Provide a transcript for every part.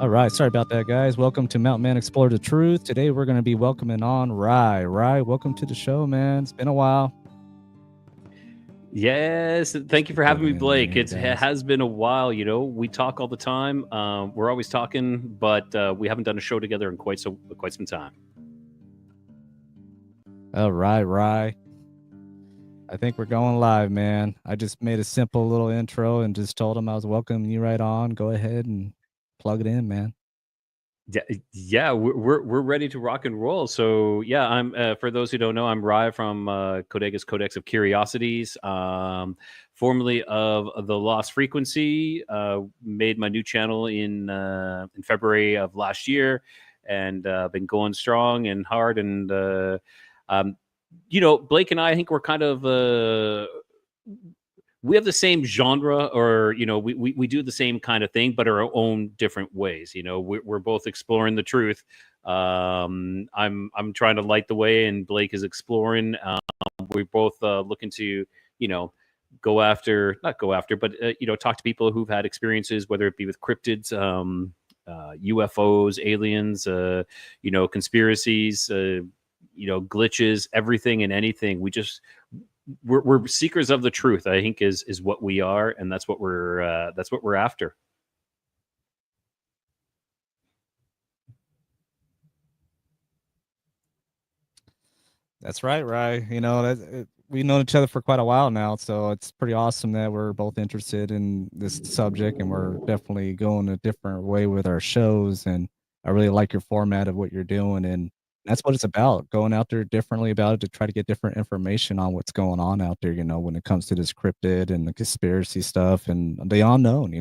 All right, sorry about that, guys. Welcome to Mountain Man Explore the Truth. Today we're going to be welcoming on Rye. Rye, welcome to the show, man. It's been a while. Yes, thank you Just for having me, plugging in Blake. here, It guys. has been a while. We talk all the time. We're always talking, but we haven't done a show together in quite some time. All right, Rye. I think we're going live, man. I just made a simple little intro and just told him I was welcoming you right on. Go ahead and plug it in, man. Yeah, we're ready to rock and roll. So yeah, I'm for those who don't know, I'm Rye from Codega's Codex of Curiosities, formerly of the Lost Frequency. Made my new channel in February of last year, and been going strong and hard. And um, Blake and I think we're kind of we have the same genre, or we do the same kind of thing, but our own different ways. We're both exploring the truth. I'm trying to light the way, and Blake is exploring. We're both looking to go after, not go after, but talk to people who've had experiences, whether it be with cryptids, UFOs, aliens, conspiracies, glitches, everything and anything. We're seekers of the truth, I think, is what we are, and that's what we're after. That's right, Rye. We've known each other for quite a while now, so it's pretty awesome that we're both interested in this subject, and we're definitely going a different way with our shows. And I really like your format of what you're doing, and that's what it's about, going out there differently about it to try to get different information on what's going on out there, when it comes to this cryptid and the conspiracy stuff and the unknown.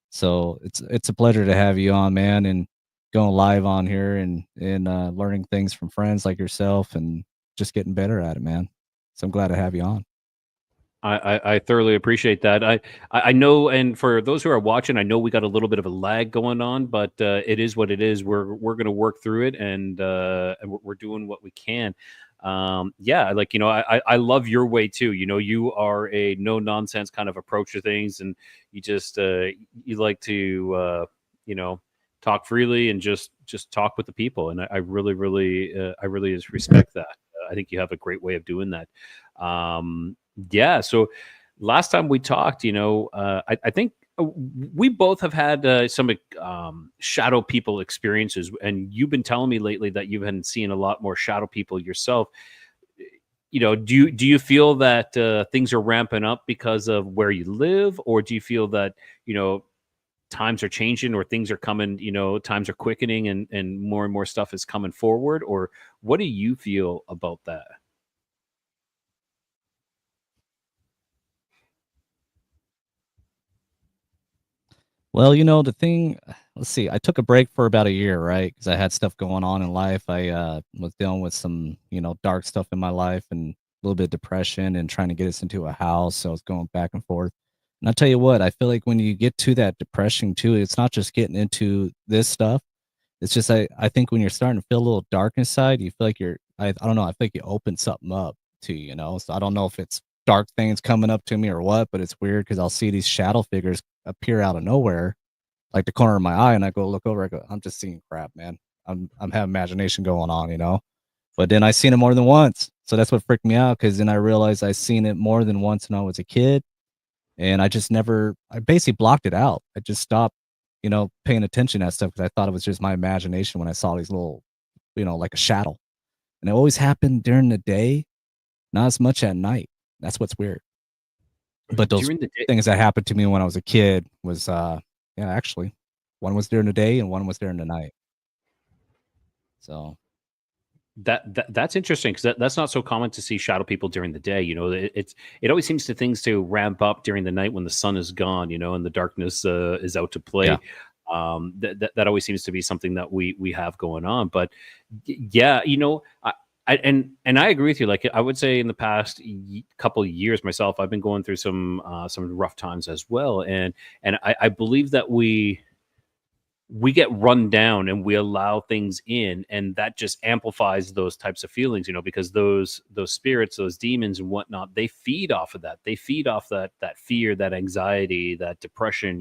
So it's a pleasure to have you on, man, and going live on here and learning things from friends like yourself and just getting better at it, man. So I'm glad to have you on. I thoroughly appreciate that. I know, and for those who are watching, I know we got a little bit of a lag going on, but it is what it is. We're going to work through it, and we're doing what we can. Yeah, like I love your way too. You are a no nonsense kind of approach to things, and you just you like to talk freely and just talk with the people, and I really just respect that. I think you have a great way of doing that. Yeah. So last time we talked, I think we both have had some shadow people experiences, and you've been telling me lately that you've been seeing a lot more shadow people yourself. Do you feel that things are ramping up because of where you live, or do you feel that times are changing, or things are coming, times are quickening, and more stuff is coming forward? Or what do you feel about that? Well, the thing, let's see, I took a break for about a year, right? Because I had stuff going on in life. I was dealing with some, dark stuff in my life and a little bit of depression and trying to get us into a house. So I was going back and forth. And I'll tell you what, I feel like when you get to that depression too, it's not just getting into this stuff. It's just I think when you're starting to feel a little dark inside, you feel like I don't know, I feel like you open something up to you. So I don't know if it's dark things coming up to me or what, but it's weird because I'll see these shadow figures appear out of nowhere, like the corner of my eye, and I go look over, I go, I'm just seeing crap, man. I'm having imagination going on. But then I seen it more than once. So that's what freaked me out, because then I realized I seen it more than once when I was a kid. And I basically blocked it out. I just stopped, paying attention to that stuff because I thought it was just my imagination when I saw these little, like a shadow. And it always happened during the day, not as much at night. That's what's weird. But those During the day. things that happened to me when I was a kid was, yeah, actually, one was during the day and one was during the night. So That's interesting, because that's not so common to see shadow people during the day. It always seems to things to ramp up during the night when the sun is gone, and the darkness is out to yeah, play. That always seems to be something that we have going on. But yeah, and I agree with you. Like, I would say in the past couple of years myself, I've been going through some rough times as well, and I believe that we get run down and we allow things in, and that just amplifies those types of feelings, because those spirits, those demons and whatnot, they feed off of that. They feed off that fear, that anxiety, that depression.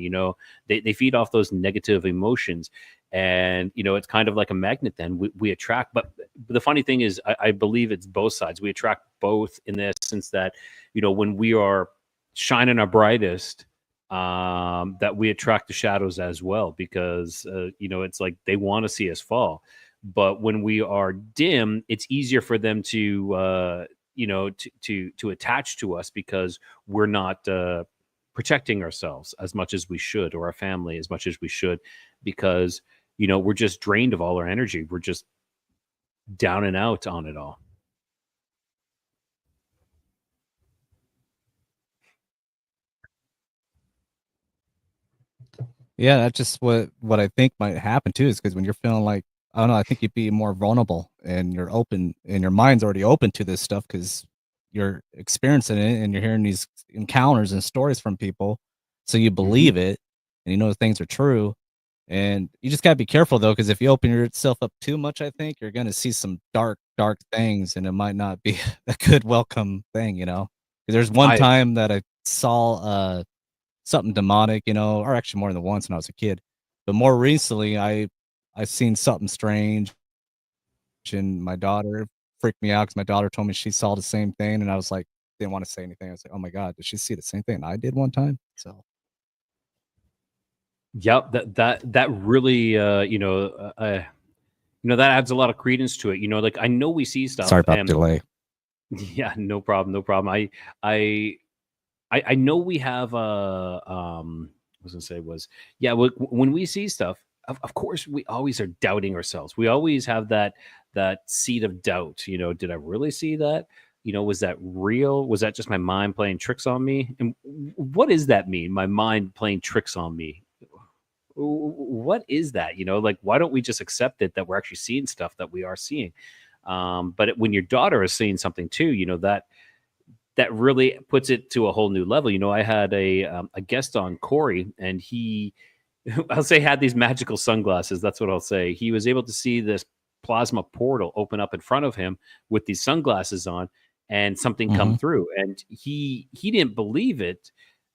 They feed off those negative emotions, and it's kind of like a magnet. Then we attract. But the funny thing is, I believe it's both sides. We attract both, in the sense that when we are shining our brightest, that we attract the shadows as well, because it's like they want to see us fall. But when we are dim, it's easier for them to to attach to us, because we're not protecting ourselves as much as we should, or our family as much as we should, because we're just drained of all our energy. We're just down and out on it all. Yeah, that's just what I think might happen too, is because when you're feeling like, I don't know, I think you'd be more vulnerable and you're open and your mind's already open to this stuff because you're experiencing it and you're hearing these encounters and stories from people. So you Hmm. believe it and you know things are true. And you just gotta be careful though, because if you open yourself up too much, I think you're gonna see some dark, dark things and it might not be a good welcome thing, you know? 'Cause there's one I time that I saw something demonic, or actually more than once when I was a kid. But more recently, I've seen something strange, and my daughter freaked me out because my daughter told me she saw the same thing, and I was like, didn't wanna say anything. I was like, "Oh my god, did she see the same thing I did one time?" So, Yep, that really, that adds a lot of credence to it. Like, I know we see sorry stuff, about the and delay. yeah, no problem, no problem. I I know we have I was gonna say was yeah, when we see stuff, of course we always are doubting ourselves. We always have that seed of doubt. Did I really see that? Was that real? Was that just my mind playing tricks on me? And what does that mean? My mind playing tricks on me? What is that? Like, why don't we just accept it, that we're actually seeing stuff that we are seeing? When your daughter is seeing something too, that really puts it to a whole new level. I had a guest on, Corey, and he, I'll say, had these magical sunglasses. That's what I'll say. He was able to see this plasma portal open up in front of him with these sunglasses on, and something come Mhm. through. And he didn't believe it.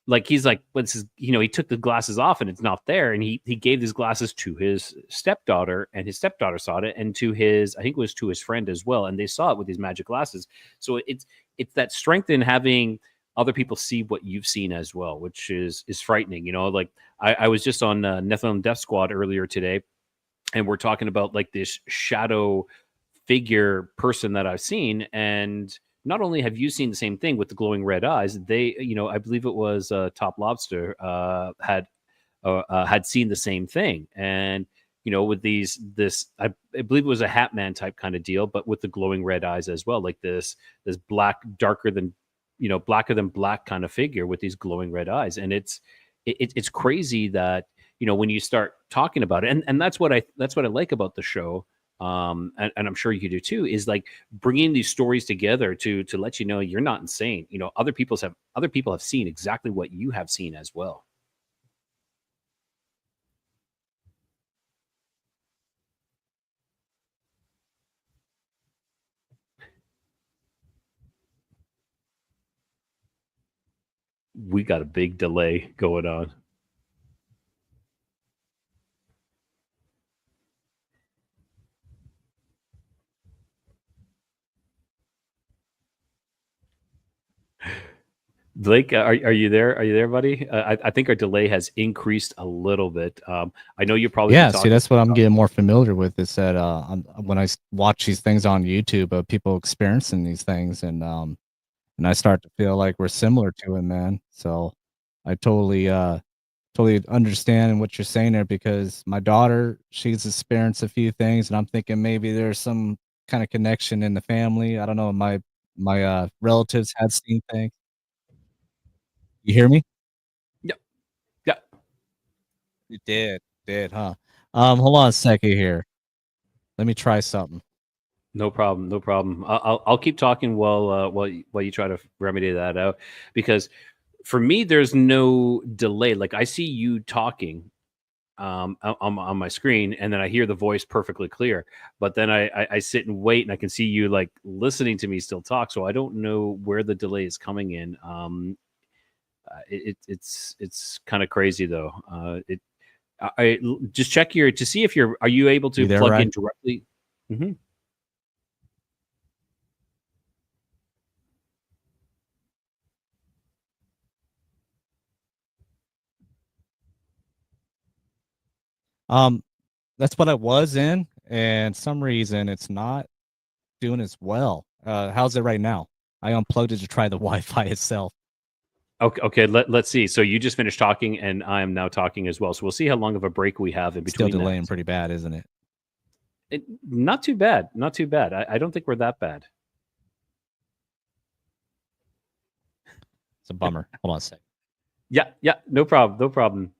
Like, he's like, "But this is," he took the glasses off and it's not there. And he gave these glasses to his stepdaughter, and his stepdaughter saw it, and to his, I think it was to his friend as well, and they saw it with these magic glasses. So it's that strength in having other people see what you've seen as well, which is frightening. Like, I was just on Nephilim Death Squad earlier today, and we're talking about like this shadow figure person that I've seen. And not only have you seen the same thing with the glowing red eyes, they, I believe it was Top Lobster had seen the same thing. And with I believe it was a Hat Man type kind of deal, but with the glowing red eyes as well, like this black, darker than blacker than black kind of figure with these glowing red eyes. And it's crazy that when you start talking about it, and that's what I like about the show. And I'm sure you do too, is like bringing these stories together to let you know you're not insane. Other people have seen exactly what you have seen as well. We got a big delay going on. Blake, are you there? Are you there, buddy? I think our delay has increased a little bit. I know you'll probably be Yeah, see, talking. that's what I'm getting more familiar with is that, when watch these things on YouTube of people experiencing these things, and I start to feel like we're similar to it, man. So I totally understand what you're saying there because my daughter, she's experienced a few things, and I'm thinking maybe there's some kind of connection in the family. I don't know. My relatives had seen things. You hear me? Yeah, yeah, You did, huh? Hold on a second here. Let me try something. no problem, no problem. I'll keep talking while you try to remedy that out, because for me there's no delay. Like, I see you talking, on my screen, and then I hear the voice perfectly clear. But then I sit and wait, and I can see you like listening to me still talk. So I don't know where the delay is coming in. It's kind of crazy though. Just check your to see if are you able to You there, plug Rye? in directly. hmm Um, that's what I was in, and some reason it's not doing as well. How's it right now? I unplugged it to try the Wi-Fi itself. Okay. Let's see. So you just finished talking, and I am now talking as well. So we'll see how long of a break we have in Still between that. delaying pretty bad, isn't it? Not too bad. Not too bad. I don't think we're that bad. It's a bummer. Hold on a sec. Yeah. No problem. No problem.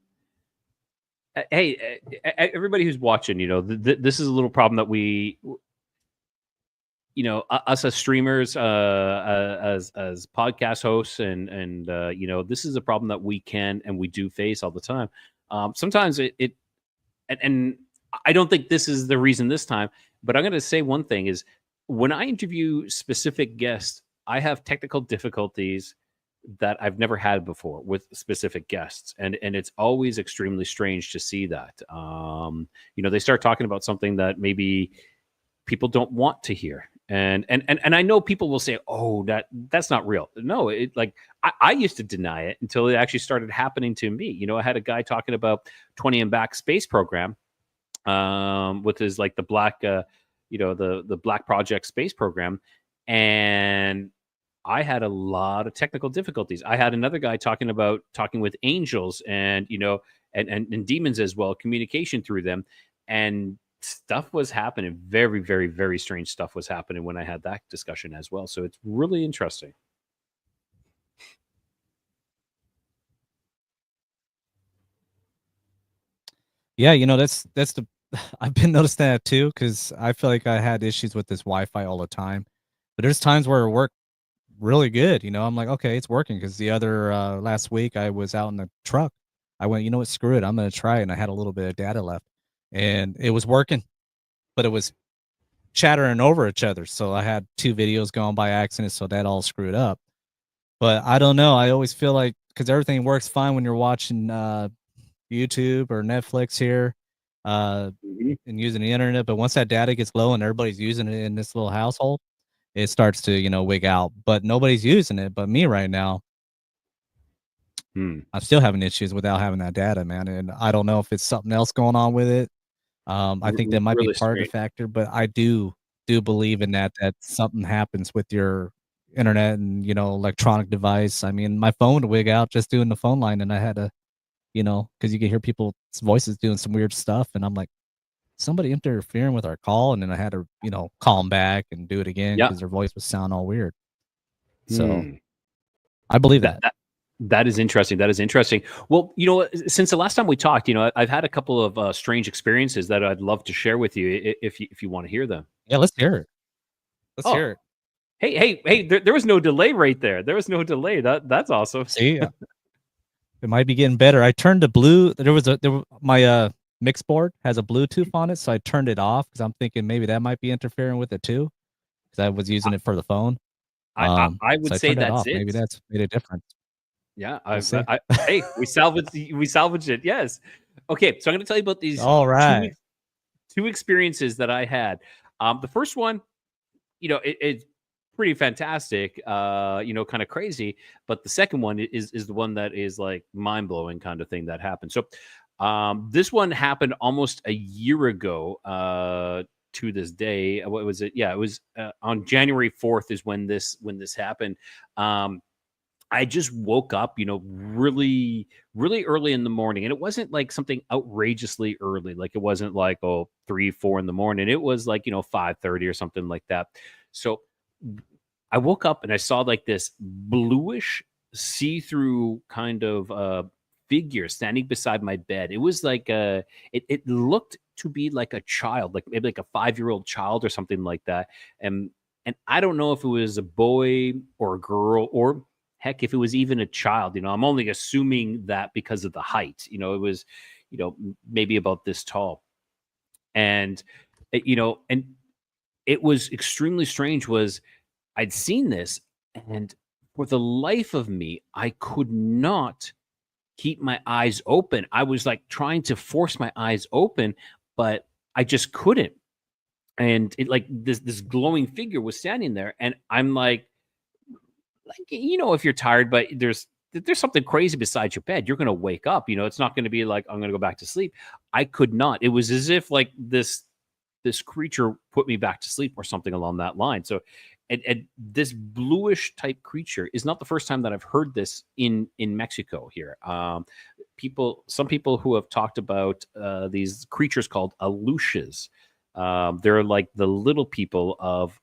Hey, everybody who's watching, this is a little problem that we, us as streamers, as podcast hosts, and this is a problem that we can and we do face all the time. Sometimes and I don't think this is the reason this time, but I'm going to say one thing is when I interview specific guests, I have technical difficulties that I've never had before with specific guests, and it's always extremely strange to see that. They start talking about something that maybe people don't want to hear. And I know people will say, "Oh, that's not real." No, I used to deny it until it actually started happening to me. I had a guy talking about 20 and back space program, with his like the black, the Black Project space program, and I had a lot of technical difficulties. I had another guy talking with angels and and demons as well, communication through them, and stuff was happening. Very, very, very strange stuff was happening when I had that discussion as well. So it's really interesting. Yeah, that's the I've been noticing that too because I feel like I had issues with this Wi-Fi all the time. But there's times where it worked really good. I'm like, okay, it's working because the other last week I was out in the truck. I went, you know what, screw it, I'm gonna try it, and I had a little bit of data left, and it was working, but it was chattering over each other. So I had two videos going by accident, so that all screwed up. But I don't know. I always feel like because everything works fine when you're watching YouTube or Netflix here, uh, Mhm. and using the internet. But once that data gets low and everybody's using it in this little household, it starts to wig out. But nobody's using it. But me right now, Hmm. I'm still having issues without having that data, man. And I don't know if it's something else going on with it. I think that might be Really part of the strange. factor, but I do believe in that something happens with your internet and electronic device. I mean, my phone would wig out just doing the phone line, and I had to, because you can hear people's voices doing some weird stuff, and I'm like, somebody interfering with our call, and then I had to, call them back and do it again Yeah. because their voice was sound all weird. So Hmm. I believe That that. that that is interesting. That is interesting. Well, since the last time we talked, I've had a couple of strange experiences that I'd love to share with you if you want to hear them. Yeah, let's hear it. Let's Oh, hear it. hey! There was no delay right there. There was no delay. That's awesome. See, it might be getting better. I turned the blue. My mix board has a Bluetooth on it, so I turned it off because I'm thinking maybe that might be interfering with it too. Because I was using it for the phone. I So would I say turned that that's off. it. Maybe that's made a difference. Yeah, We'll see. hey, we salvaged it. Yes. Okay, so I'm going to tell you about these All two right. two experiences that I had. The first one, it's pretty fantastic, kind of crazy. But the second one is the one that is like mind blowing kind of thing that happened. So, this one happened almost a year ago. To this day, what was it? Yeah, it was on January 4th is when this happened. I just woke up, really, really early in the morning. And it wasn't like something outrageously early. Like it wasn't like, 3, 4 in the morning. It was like, 5:30 or something like that. So I woke up and I saw like this bluish see-through kind of figure standing beside my bed. It was like it looked to be like a child, like maybe like a 5-year-old child or something like that. And I don't know if it was a boy or a girl or heck if it was even a child. I'm only assuming that because of the height. It was maybe about this tall. And and it was extremely strange. Was I'd seen this, and for the life of me, I could not keep my eyes open. I was like trying to force my eyes open, but I just couldn't. And it, like, this glowing figure was standing there, and I'm like, if you're tired, but there's something crazy beside your bed, you're gonna wake up. It's not gonna be like I'm gonna go back to sleep. I could not. It was as if like this creature put me back to sleep or something along that line. So, and this bluish type creature is not the first time that I've heard this in Mexico here. Some people who have talked about these creatures called aluches. They're like the little people of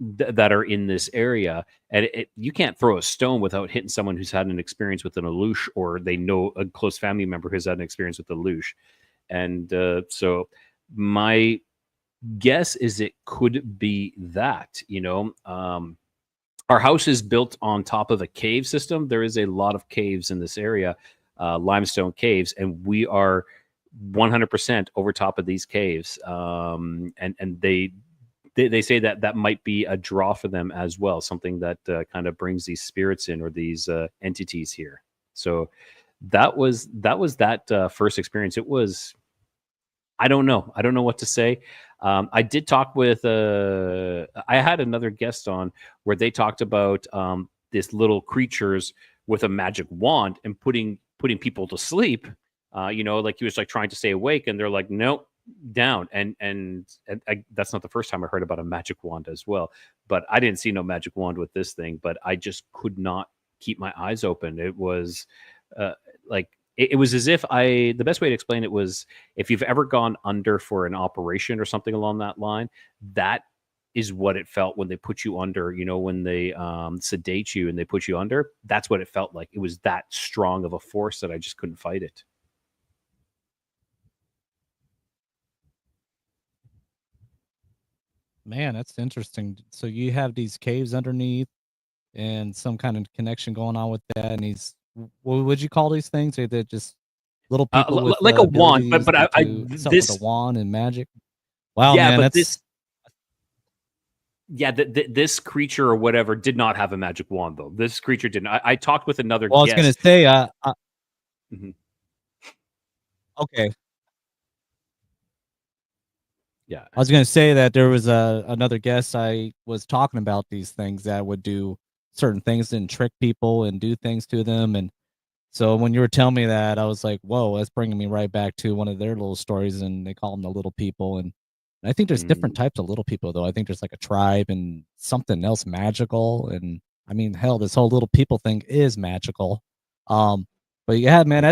that are in this area, and you can't throw a stone without hitting someone who's had an experience with an aluche, or they know a close family member who's had an experience with the aluche. And so my guess is it could be that. Our house is built on top of a cave system. There is a lot of caves in this area, limestone caves, and we are 100% over top of these caves. And they say that might be a draw for them as well, something that kind of brings these spirits in, or these entities here. So that was that first experience. It was, I don't know what to say. I did talk with I had another guest on where they talked about this little creatures with a magic wand and putting people to sleep. Like he was like trying to stay awake, and they're like, nope, down. And that's not the first time I heard about a magic wand as well. But I didn't see no magic wand with this thing. But I just could not keep my eyes open. It was like it was as if the best way to explain it was, if you've ever gone under for an operation or something along that line, that is what it felt when they put you under. When they sedate you and they put you under, that's what it felt like. It was that strong of a force that I just couldn't fight it. Man, that's interesting. So you have these caves underneath and some kind of connection going on with that. And what would you call these things? Are they just little people with Like the a ability wand, to but use them I to something with a this wand and magic? Wow, yeah, man, but that's this creature or whatever did not have a magic wand, though. This creature didn't. I talked with another well, I was gonna guest. say, Mhm. okay. Yeah. I was gonna say that there was another guest I was talking about these things that would do certain things and trick people and do things to them. And so when you were telling me that, I was like, whoa, that's bringing me right back to one of their little stories, and they call them the little people. And I think there's different Mm. types of little people, though. I think there's like a tribe and something else magical. And I mean, hell, this whole little people thing is magical. But yeah, man,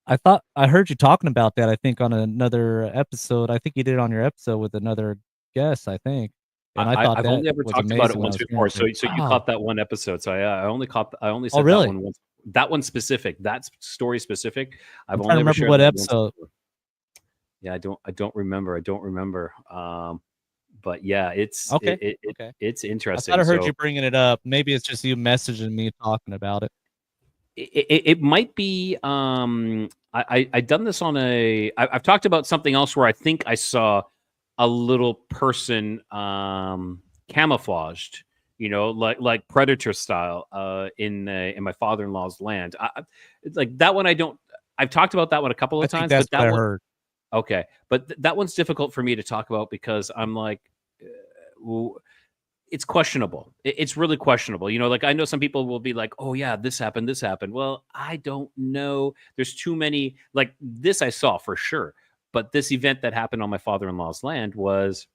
I thought I heard you talking about that, I think, on another episode. I think you did it on your episode with another guest, I think. And I thought I've that only ever was talked about it amazing when I once was hearing before, it. Like, so you wow. caught that one episode. So I only Oh, said that really? one once. That one specific, that story specific. I'm I've trying only to ever remember shared what that once episode. before. Yeah, I don't remember. I don't remember. But yeah, Okay. Okay. it's I thought interesting. I heard So you bringing it up. Maybe it's just you messaging me talking about it. it might be. I done this on I've talked about something else where I think I saw a little person camouflaged, like predator style, in my father-in-law's land. Like that one. I've talked about that one a couple I of think times, that's but what that I one. heard. Okay, but that one's difficult for me to talk about because I'm like, w- it's questionable. It's really questionable. Like I know some people will be like, "Oh yeah, this happened, this happened." Well, I don't know. There's too many. Like this, I saw for sure, but this event that happened on my father-in-law's land was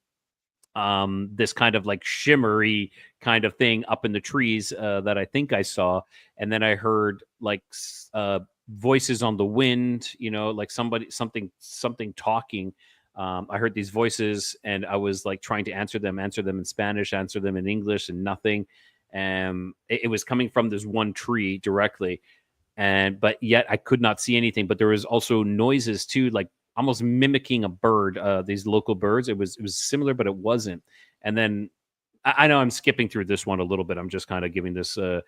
this kind of like shimmery kind of thing up in the trees that I think I saw, and then I heard like voices on the wind, like something talking. I heard these voices, and I was like trying to answer them in Spanish, answer them in English, and nothing. And it was coming from this one tree directly, but yet I could not see anything. But there was also noises too, like almost mimicking a bird. These local birds. It was similar, but it wasn't. And then I know I'm skipping through this one a little bit. I'm just kind of giving this the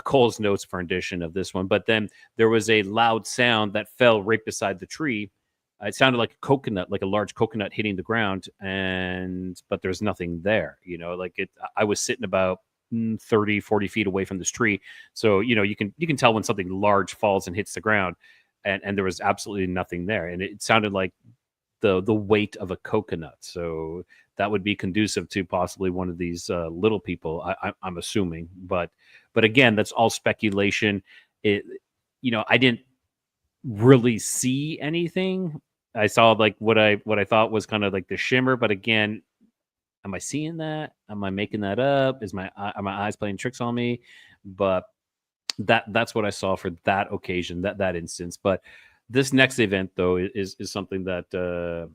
Cole's notes for edition of this one. But then there was a loud sound that fell right beside the tree, It sounded like a coconut, like a large coconut hitting the ground, but there's nothing there. Like it. I was sitting about 30, 40 feet away from this tree, so you can tell when something large falls and hits the ground, and there was absolutely nothing there, and it sounded like the weight of a coconut. So that would be conducive to possibly one of these little people. I'm assuming, but again, that's all speculation. It, I didn't really see anything. I saw like what I thought was kind of like the shimmer, but again, am I seeing that? Am I making that up? Are my eyes playing tricks on me? But that's what I saw for that occasion, that instance. But this next event though is something that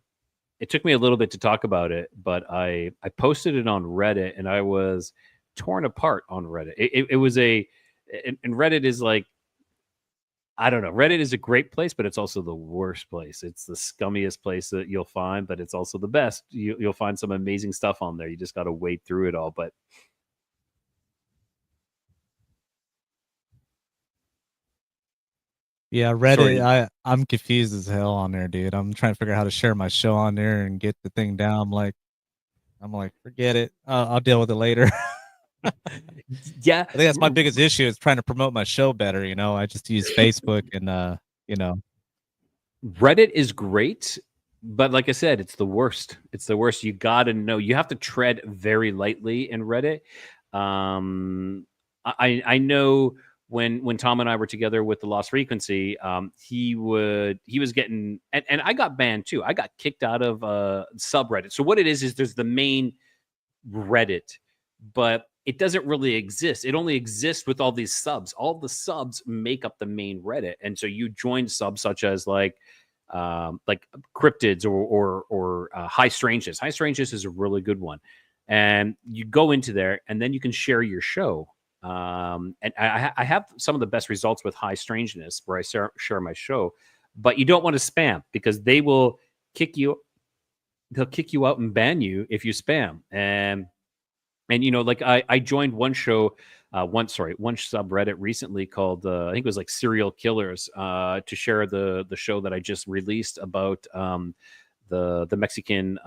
it took me a little bit to talk about it, but I posted it on Reddit and I was torn apart on Reddit. It was and Reddit is like, I don't know. Reddit is a great place, but it's also the worst place. It's the scummiest place that you'll find, but it's also the best. You'll find some amazing stuff on there. You just got to wade through it all. But Yeah, Reddit, sorry, I'm confused as hell on there, dude. I'm trying to figure out how to share my show on there and get the thing down. I'm like, forget it. I'll deal with it later. yeah, I think that's my biggest issue is trying to promote my show better. I just use Facebook and you know, Reddit is great, but like I said, it's the worst. It's the worst. You got to know. You have to tread very lightly in Reddit. I know when Tom and I were together with the Lost Frequency, he was getting, and I got banned too. I got kicked out of subreddit. So what it is there's the main Reddit, but it doesn't really exist. It only exists with all these subs. All the subs make up the main Reddit, and so you join subs such as like cryptids or high strangeness. High strangeness is a really good one, and you go into there, and then you can share your show. And I have some of the best results with high strangeness where I share my show, but you don't want to spam because they will kick you. They'll kick you out and ban you if you spam. And like I joined one show, one subreddit recently called I think it was like serial killers, to share the show that I just released about the Mexican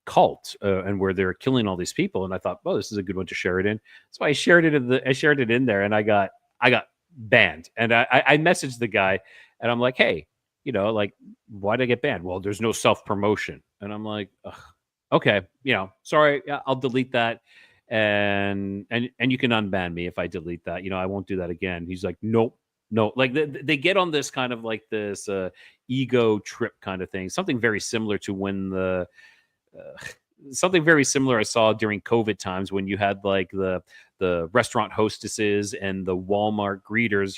cult, and where they're killing all these people. And I thought, oh, this is a good one to share it in. So I shared it in there, and I got banned. And I messaged the guy, and I'm like, hey, like, why did I get banned? Well, there's no self promotion, and I'm like, ugh, okay, sorry, yeah, I'll delete that, and you can unban me if I delete that. I won't do that again. He's like, nope. No, like they get on this kind of like this ego trip kind of thing. Something very similar to when uh, something very similar I saw during COVID times when you had like the restaurant hostesses and the Walmart greeters,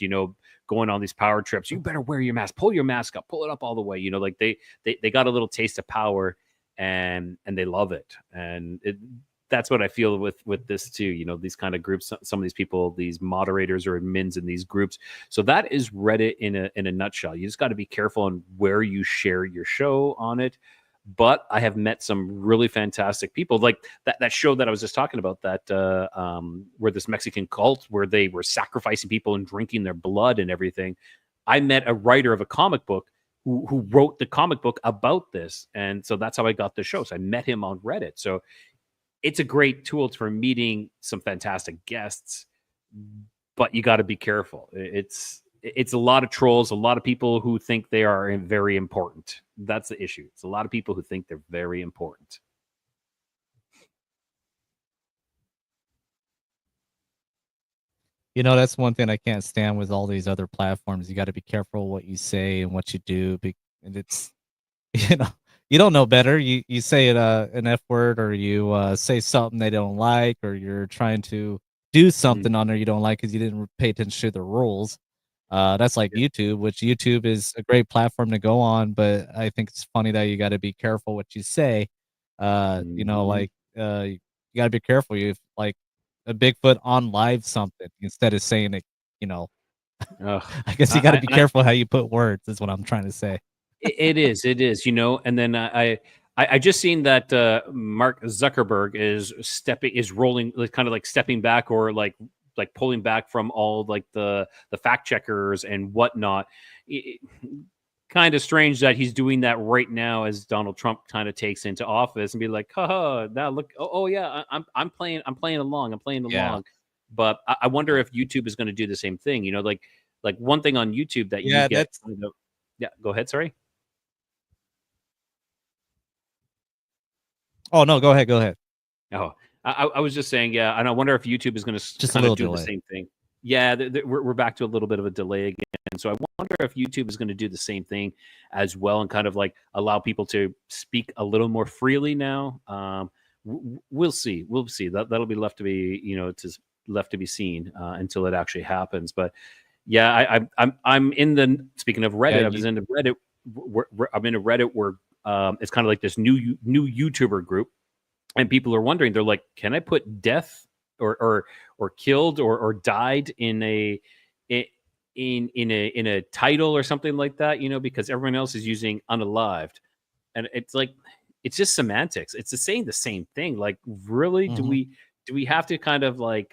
going on these power trips. You better wear your mask, pull your mask up, pull it up all the way. Like they got a little taste of power, and they love it. And that's what I feel with this too. These kind of groups, some of these people, these moderators or admins in these groups. So that is Reddit in a nutshell. You just got to be careful on where you share your show on it. But I have met some really fantastic people, like that show that I was just talking about, that where this Mexican cult, where they were sacrificing people and drinking their blood and everything. I met a writer of a comic book who wrote the comic book about this, and so that's how I got the show. So I met him on Reddit. So it's a great tool for meeting some fantastic guests, but you got to be careful. It's a lot of trolls, a lot of people who think they are very important. That's the issue. It's a lot of people who think they're very important. that's one thing I can't stand with all these other platforms. You got to be careful what you say and what you do, and it's you know you don't know better. You say an F word, or you say something they don't like, or you're trying to do something on there you don't like because you didn't pay attention to the rules. That's like Yeah. YouTube, which YouTube is a great platform to go on, but I think it's funny that you got to be careful what you say. Mhm. You got to be careful. You like a Bigfoot on live something instead of saying it. You know, Ugh. I guess you got to be careful how you put words. Is what I'm trying to say. It is, and then I just seen that Mark Zuckerberg is rolling, like, kind of like stepping back, or like pulling back from all like the fact checkers and whatnot. kind of strange that he's doing that right now as Donald Trump kind of takes into office and be like, haha, now look, oh yeah, I'm playing along, I'm playing Yeah. along. But I wonder Yeah. if YouTube is going to do the same thing. Like one thing on YouTube that you Yeah, get that's kind of, yeah, go ahead, sorry. Oh, no, go ahead, go ahead. Oh, I was just saying, yeah, and I wonder if YouTube is going to Just a kind of little do the delay. same thing. Yeah, we're back to a little bit of a delay again. So I wonder if YouTube is going to do the same thing as well, and kind of like allow people to speak a little more freely now. We'll see. We'll see. That'll be left to be, left to be seen until it actually happens. But yeah, I'm in the, speaking of Yeah, Reddit, I was you in the Reddit. I'm in a Reddit where it's kind of like this new YouTuber group, and people are wondering, they're like, can I put death or killed or died in a in a title or something like that, because everyone else is using unalived. And it's like, it's just semantics, it's saying the same thing. Like, really, do Mhm. we have to kind of like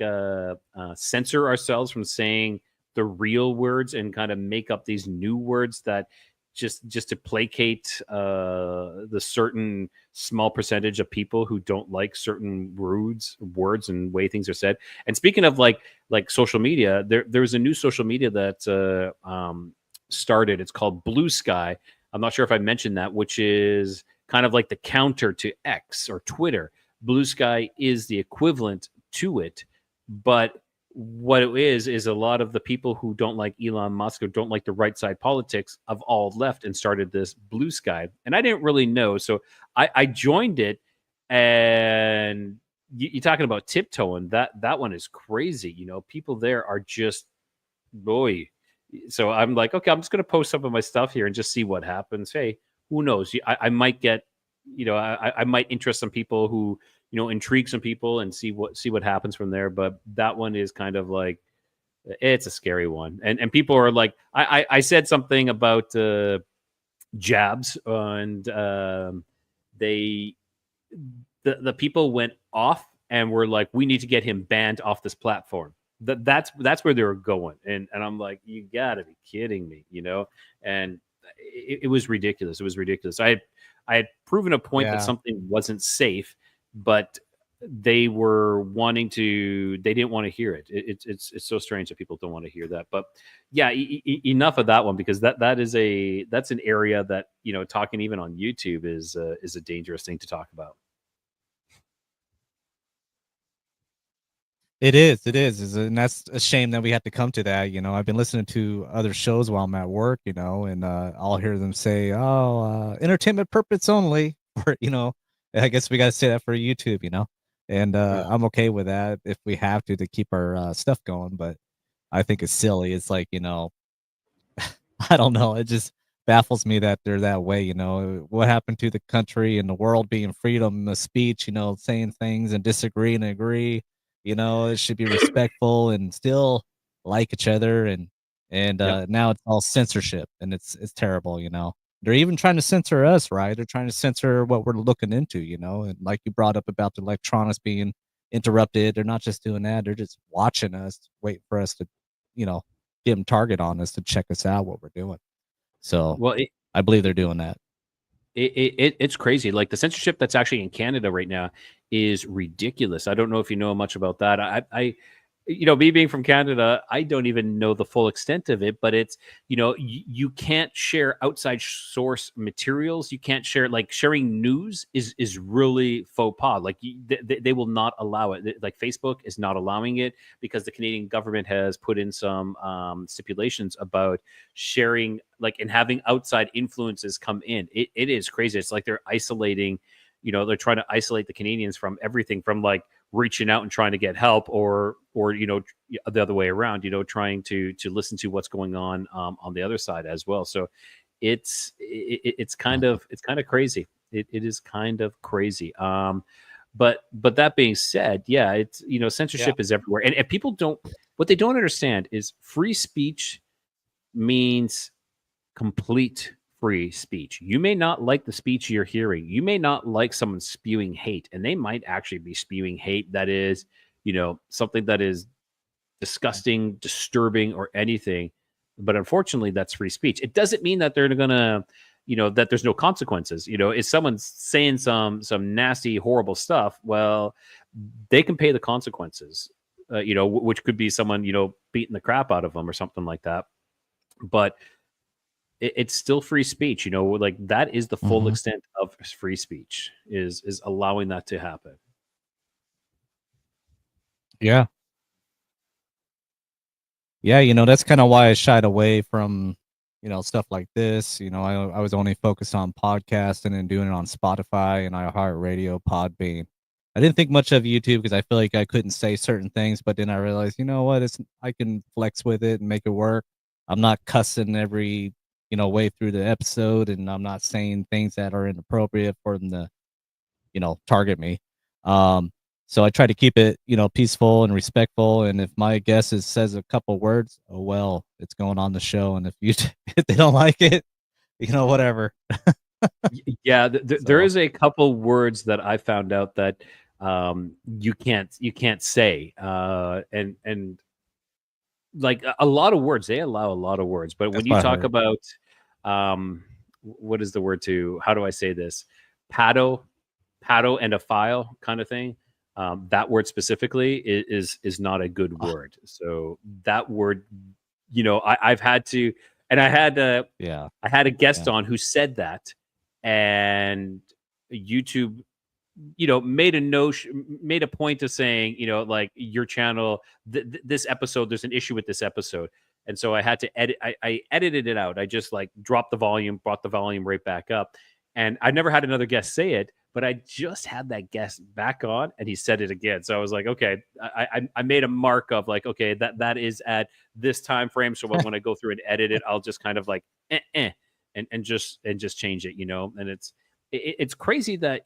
censor ourselves from saying the real words and kind of make up these new words that just to placate the certain small percentage of people who don't like certain words and way things are said. And speaking of like social media, there's a new social media that started. It's called Blue Sky. I'm not sure if I mentioned that, which is kind of like the counter to X or Twitter. Blue Sky is the equivalent to it, but what it is a lot of the people who don't like Elon Musk or don't like the right side politics have all left and started this Blue Sky. And I didn't really know, so I joined it. And you're talking about tiptoeing. That one is crazy. People there are just, boy. So I'm like, okay, I'm just going to post some of my stuff here and just see what happens. Hey, who knows? I might get, I might interest some people who, intrigue some people, and see what happens from there. But that one is kind of like, it's a scary one. And people are like, I said something about jabs, and they the people went off and were like, we need to get him banned off this platform. That's where they were going. And I'm like, you gotta be kidding me, and it was ridiculous. It was ridiculous. I had proven a point that Yeah. something wasn't safe, but they didn't want to hear it. It's so strange that people don't want to hear that. But yeah, enough of that one, because that's an area that, talking even on YouTube is a dangerous thing to talk about. and that's a shame that we have to come to that. I've been listening to other shows while I'm at work, and I'll hear them say, "Oh, entertainment purpose only," or I guess we got to say that for YouTube, and I'm okay with that if we have to keep our stuff going. But I think it's silly. It's like I don't know. It just baffles me that they're that way. What happened to the country and the world being freedom of speech? Saying things and disagree and agree. It should be respectful and still like each other. And Yep. now it's all censorship, and it's terrible. They're even trying to censor us, right? They're trying to censor what we're looking into. And like you brought up about the electronics being interrupted, they're not just doing that; they're just watching us, waiting for us to, you know, get them target on us to check us out what we're doing. So Well, I believe they're doing that. it's crazy. Like, the censorship that's actually in Canada right now is ridiculous. I don't know if you know much about that. Me being from Canada, I don't even know the full extent of it. But it's, you can't share outside source materials. You can't share, like, sharing news is really faux pas. Like, they will not allow it. Like, Facebook is not allowing it because the Canadian government has put in some stipulations about sharing, like, and having outside influences come in. It is crazy. It's like they're isolating, they're trying to isolate the Canadians from everything, from like reaching out and trying to get help, or the other way around, trying to listen to what's going on the other side as well. So it's kind of crazy. It is kind of crazy. But that being said, yeah, it's, Yeah. censorship is everywhere. And people don't, what they don't understand is free speech means complete free speech. You may not like the speech you're hearing. You may not like someone spewing hate, and they might actually be spewing hate that is, something that is disgusting, disturbing, or anything. but unfortunately, that's free speech. It doesn't mean that they're gonna, that there's no consequences. If someone's saying some nasty, horrible stuff, well, they can pay the consequences. Which could be someone beating the crap out of them or something like that. But it's still free speech. Like that is the full Hmm. extent of free speech is allowing that to happen. Yeah. Yeah, that's kind of why I shied away from, stuff like this. I was only focused on podcasting and doing it on Spotify and iHeartRadio, Podbean. I didn't think much of YouTube because I feel like I couldn't say certain things, but then I realized, you know what, I can flex with it and make it work. I'm not cussing every, way through the episode, and I'm not saying things that are inappropriate for them to, target me. Um, so I try to keep it, peaceful and respectful. And if my guest says a couple words, oh well, it's going on the show. And if you if they don't like it, whatever. Yeah, there So is a couple words that I found out that you can't say, and like a lot of words, they allow a lot of words, but when that's you what I talk heard. about what is the word to how do I say this, paddle and a file kind of thing, that word specifically is not a good Ah, word. So that word, I've had to, and yeah, I had a guest yeah. on who said that, and YouTube, made a point of saying, like your channel, this episode, there's an issue with this episode, and so I had to edit. I edited it out. I just like dropped the volume, brought the volume right back up, and I never had another guest say it. But I just had that guest back on, and he said it again. So I was like, okay, I made a mark of like, okay, that is at this time frame. So when I go through and edit it, I'll just kind of like, and just change it, and it's crazy that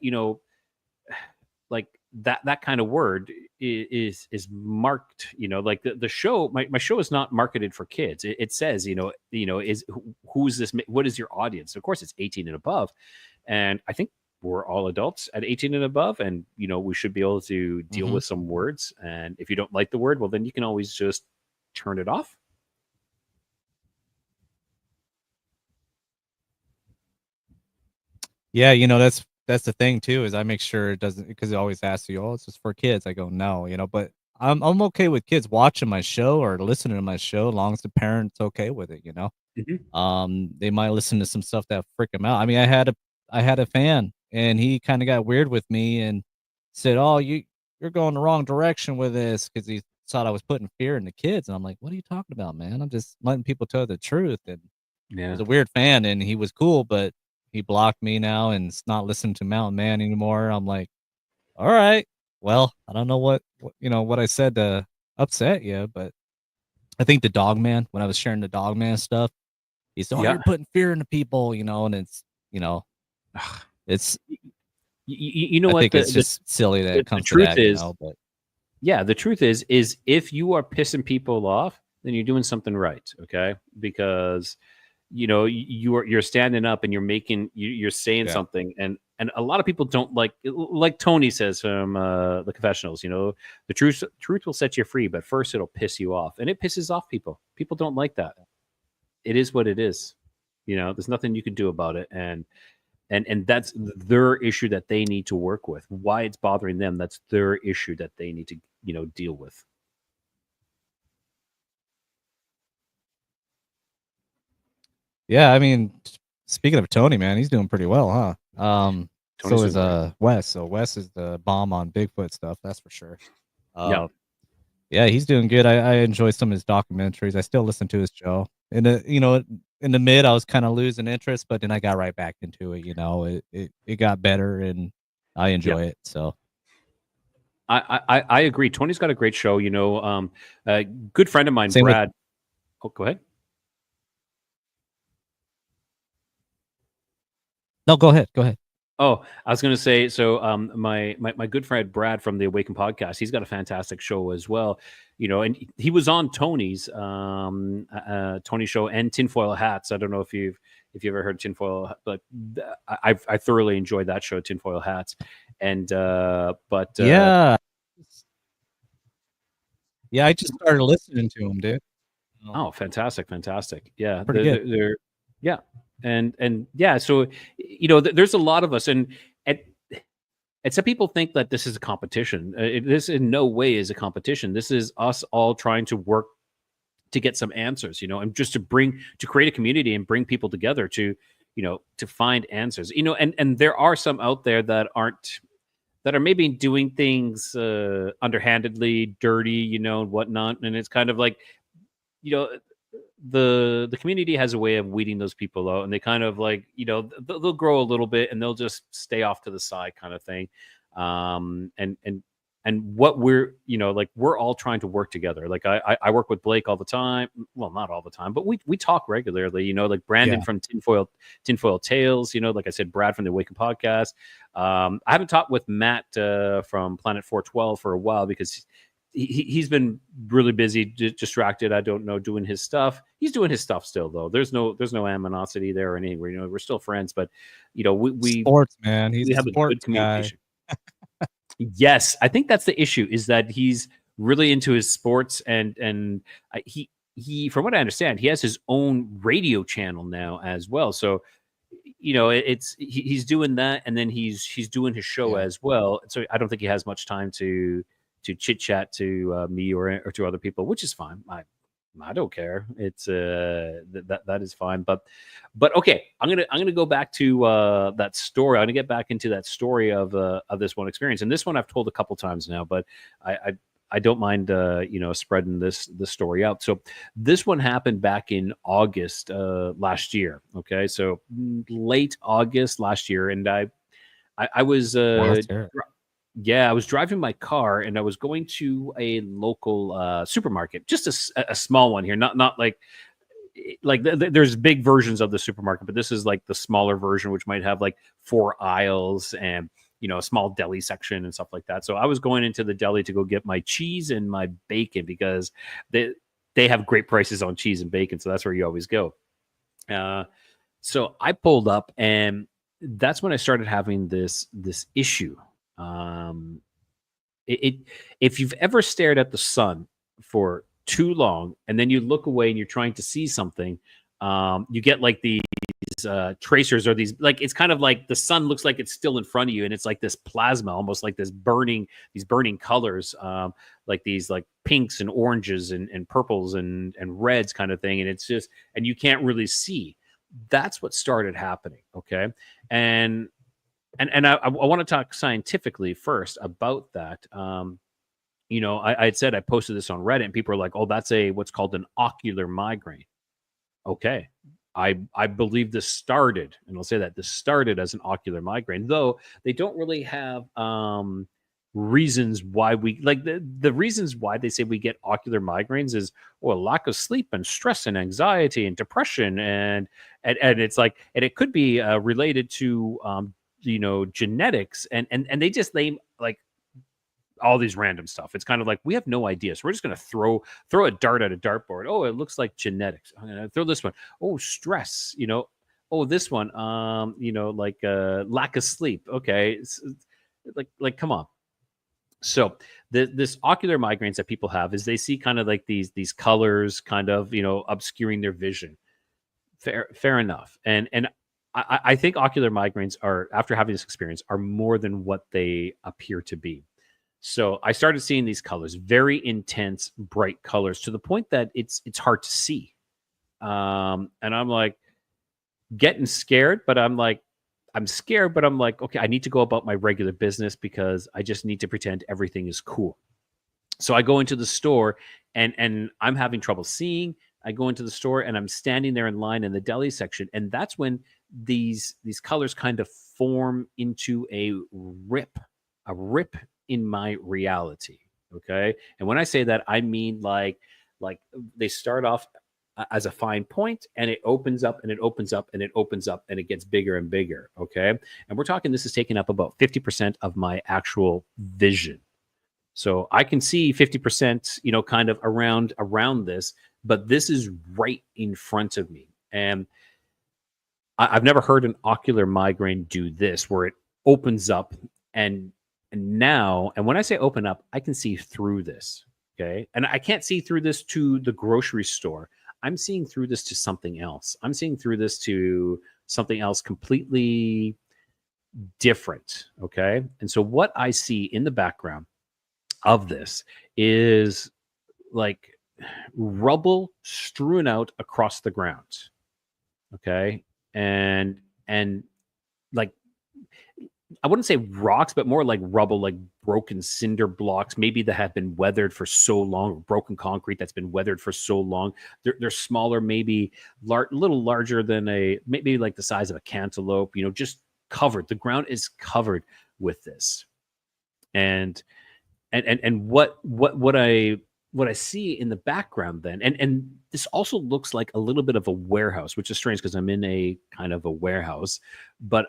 like that kind of word is marked, like the show, my show is not marketed for kids. It says, is who's this, what is your audience? Of course it's 18 and above, and I think we're all adults at 18 and above, and we should be able to deal Hmm. with some words, and if you don't like the word, well, then you can always just turn it off. Yeah, that's the thing too, is I make sure it doesn't, because it always asks you, oh, it's just for kids. I go, no, but I'm okay with kids watching my show or listening to my show, as long as the parent's okay with it. Mhm. They might listen to some stuff that freak them out. I mean, I had a fan, and he kind of got weird with me and said, "Oh, you're going the wrong direction with this," because he thought I was putting fear in the kids. And I'm like, "What are you talking about, man? I'm just letting people tell the truth." And he Yeah. was a weird fan, and he was cool, but he blocked me now and it's not listening to Mountain Man anymore. I'm like, "All right, well, I don't know what I said to upset you, but I think the Dog Man, when I was sharing the Dog Man stuff." He said, "Oh, Yeah. you're putting fear into people," and it's, you know, it's You know I what think it's just silly that it the comes to truth that, is. but Yeah, the truth is if you are pissing people off, then you're doing something right, okay? Because you're standing up and you're saying yeah. something, and a lot of people don't like Tony says from the confessionals, the truth will set you free, but first it'll piss you off, and it pisses off people. People don't like that. It is what it is. There's nothing you can do about it, and that's their issue that they need to work with. Why it's bothering them, that's their issue that they need to deal with. Yeah, I mean, speaking of Tony, man, he's doing pretty well, huh? So Tony's is doing great. Wes. So Wes is the bomb on Bigfoot stuff, that's for sure. Yeah. Uh, yeah, he's doing good. I enjoy some of his documentaries. I still listen to his show. In the mid, I was kind of losing interest, but then I got right back into it. It got better, and I Yeah. enjoy it. So I agree. Tony's got a great show. A good friend of mine, same with Brad. Oh, go ahead. no, go ahead, go ahead. Oh, I was going to say, so my good friend Brad from the Awaken podcast, he's got a fantastic show as well. And he was on Tony's Tony show and Tinfoil Hats. I don't know if you ever heard Tinfoil, but I thoroughly enjoyed that show, Tinfoil Hats. And but Yeah, yeah. I just started listening to him, dude. Oh, Oh, fantastic, fantastic. Yeah, pretty good. they're yeah, and yeah. So there's a lot of us, and and some people think that this is a competition. This in no way is a competition. This is us all trying to work to get some answers, and just to create a community and bring people together to find answers, and there are some out there that are maybe doing things underhandedly, dirty, and whatnot, and it's kind of like, you know the community has a way of weeding those people out, and they kind of like, they'll grow a little bit and they'll just stay off to the side, kind of thing. And what like, we're all trying to work together. Like, I work with Blake all the time. Well, not all the time, but we talk regularly, like Brandon Yeah. from Tinfoil Tales, like I said, Brad from the Awaken podcast. I haven't talked with Matt from Planet 412 for a while, because he's been really busy, distracted. I don't know, doing his stuff. He's doing his stuff still, though. There's no animosity there or anywhere. We're still friends, but Sports, man. He's we a have a good sports guy. communication. Yes, I think that's the issue, is that he's really into his sports, and he, from what I understand, he has his own radio channel now as well. So he's doing that, and then he's doing his show Yeah. as well. So I don't think he has much time to chit chat to me or to other people, which is fine. I don't care. It's that is fine. But okay, I'm gonna go back to that story. I'm gonna get back into that story of this one experience, and this one I've told a couple times now, but I don't mind spreading this story out. So this one happened back in August last year. Okay, so late August last year, and I was Well, let's hear it. yeah, I was driving my car, and I was going to a local supermarket, just a small one here, not like there's big versions of the supermarket, but this is like the smaller version, which might have like 4 aisles and a small deli section and stuff like that. So I was going into the deli to go get my cheese and my bacon, because they have great prices on cheese and bacon, so that's where you always go. So I pulled up, and that's when I started having this issue. Um, if you've ever stared at the sun for too long, and then you look away and you're trying to see something, you get like these tracers, or these, like, it's kind of like the sun looks like it's still in front of you, and it's like this plasma, almost like these burning colors, like these like pinks and oranges and purples and reds, kind of thing, and it's just, and you can't really see. That's what started happening. Okay. And I want to talk scientifically first about that. I had said, I posted this on Reddit, and people are like, "Oh, that's what's called an ocular migraine." Okay, I believe this started, and I'll say that this started as an ocular migraine, though they don't really have reasons why we, like, the reasons why they say we get ocular migraines is, well, lack of sleep and stress and anxiety and depression, and it's like, and it could be related to genetics, and they just name like all these random stuff. It's kind of like, we have no idea, so we're just going to throw a dart at a dartboard. Oh, it looks like genetics. I'm going to throw this one. Oh, stress. Oh, this one. Like lack of sleep. Okay, like come on. So this ocular migraines that people have is, they see kind of like these colors, kind of obscuring their vision. Fair enough. And I think ocular migraines are, after having this experience, are more than what they appear to be. So I started seeing these colors, very intense, bright colors, to the point that it's hard to see. And I'm like getting scared, but I'm scared, but I'm like, okay, I need to go about my regular business, because I just need to pretend everything is cool. So I go into the store, and I'm having trouble seeing. I go into the store, and I'm standing there in line in the deli section, and that's when these colors kind of form into a rip in my reality. Okay, and when I say that, I mean like they start off as a fine point, and it opens up and it opens up and it opens up, and it gets bigger and bigger. Okay, and we're talking, this is taking up about 50% of my actual vision. So I can see 50%, kind of around this, but this is right in front of me. And I've never heard an ocular migraine do this, where it opens up, and now, and when I say open up, I can see through this. Okay. And I can't see through this to the grocery store. I'm seeing through this to something else. I'm seeing through this to something else completely different. Okay. And so what I see in the background of this is like rubble strewn out across the ground. Okay. And like I wouldn't say rocks, but more like rubble, like broken cinder blocks, maybe that have been weathered for so long, broken concrete that's been weathered for so long. They're smaller, maybe little larger than maybe like the size of a cantaloupe, just covered. The ground is covered with this. And what I see in the background then, and this also looks like a little bit of a warehouse, which is strange because I'm in a kind of a warehouse, but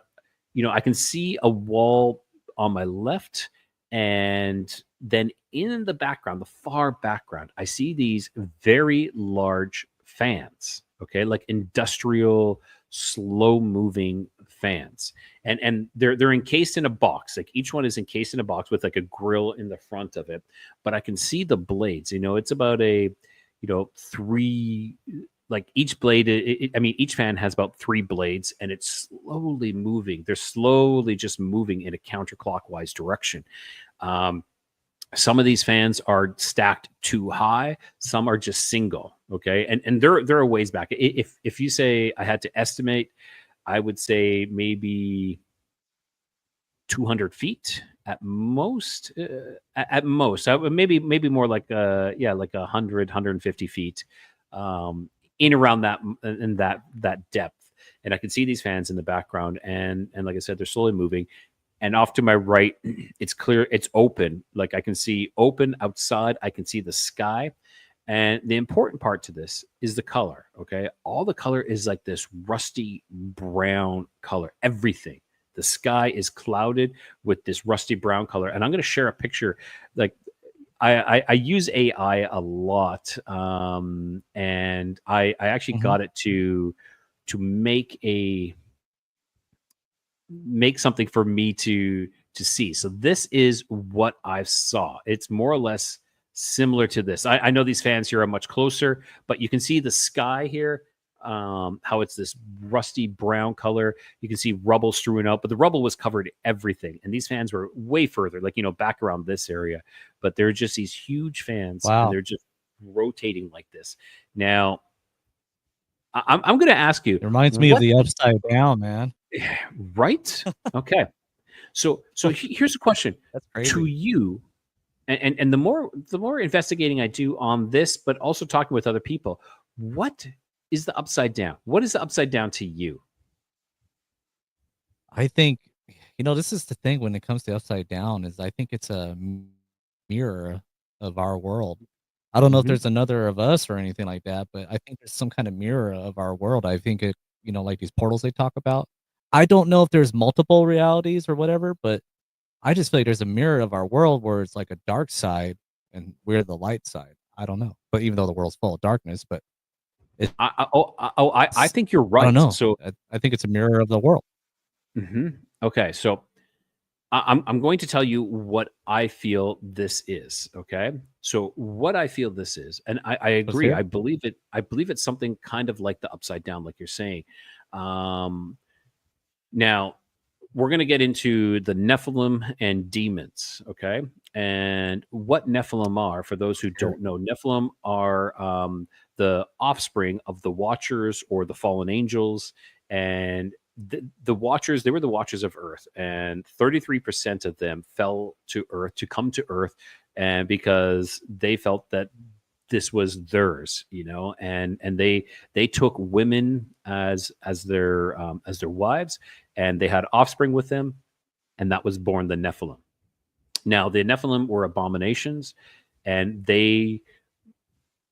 I can see a wall on my left, and then in the background, the far background, I see these very large fans, okay, like industrial, slow moving fans, and they're encased in a box. Like each one is encased in a box with like a grill in the front of it, but I can see the blades. It's about three, like each blade. I mean, each fan has about three blades, and it's slowly moving. They're slowly just moving in a counterclockwise direction. Um, some of these fans are stacked too high. Some are just single. Okay, and they're a ways back. If you say I had to estimate, I would say maybe 200 feet at most. At most, maybe more like like 150 feet, in around that, in that depth. And I can see these fans in the background, and like I said, they're slowly moving. And off to my right, it's clear, it's open. Like I can see open outside. I can see the sky. And the important part to this is the color. Okay. All the color is like this rusty brown color. Everything. The sky is clouded with this rusty brown color. And I'm going to share a picture. Like I use AI a lot. And I actually Mhm. got it to make something for me to see. So this is what I saw. It's more or less similar to this. I know these fans here are much closer, but you can see the sky here, how it's this rusty brown color. You can see rubble strewn out, but the rubble was covered everything. And these fans were way further, like, back around this area. But they're just these huge fans, and Wow. they're just rotating like this. Now, I'm going to ask you, It reminds me of what, the Upside Down, man. right? Okay. So here's a question That's to crazy. you, and the more investigating I do on this, but also talking with other people, what is the upside down? What is the upside down to you? I think, this is the thing when it comes to Upside Down is I think it's a mirror of our world. I don't know if Hmm. there's another of us or anything like that, but I think there's some kind of mirror of our world. I think it, like these portals they talk about. I don't know if there's multiple realities or whatever, but I just feel like there's a mirror of our world where it's like a dark side and we're the light side. I don't know. But even though the world's full of darkness, but I it's think you're I don't right. know. So, I think it's a mirror of the world. mhm. Okay, so I'm going to tell you what I feel this is. Okay, so what I feel this is, and I Let's agree. hear I it. believe it. I believe it's something kind of like the upside down, like you're saying. Um, Now, we're going to get into the Nephilim and demons, okay? And what Nephilim are, for those who Let's hear it. don't know, Nephilim are the offspring of the Watchers or the fallen angels. And the Watchers, they were the Watchers of Earth, and 33% of them fell to Earth to come to Earth, and because they felt that this was theirs, and they took women as their wives, and they had offspring with them, and that was born the Nephilim. Now, the Nephilim were abominations, and they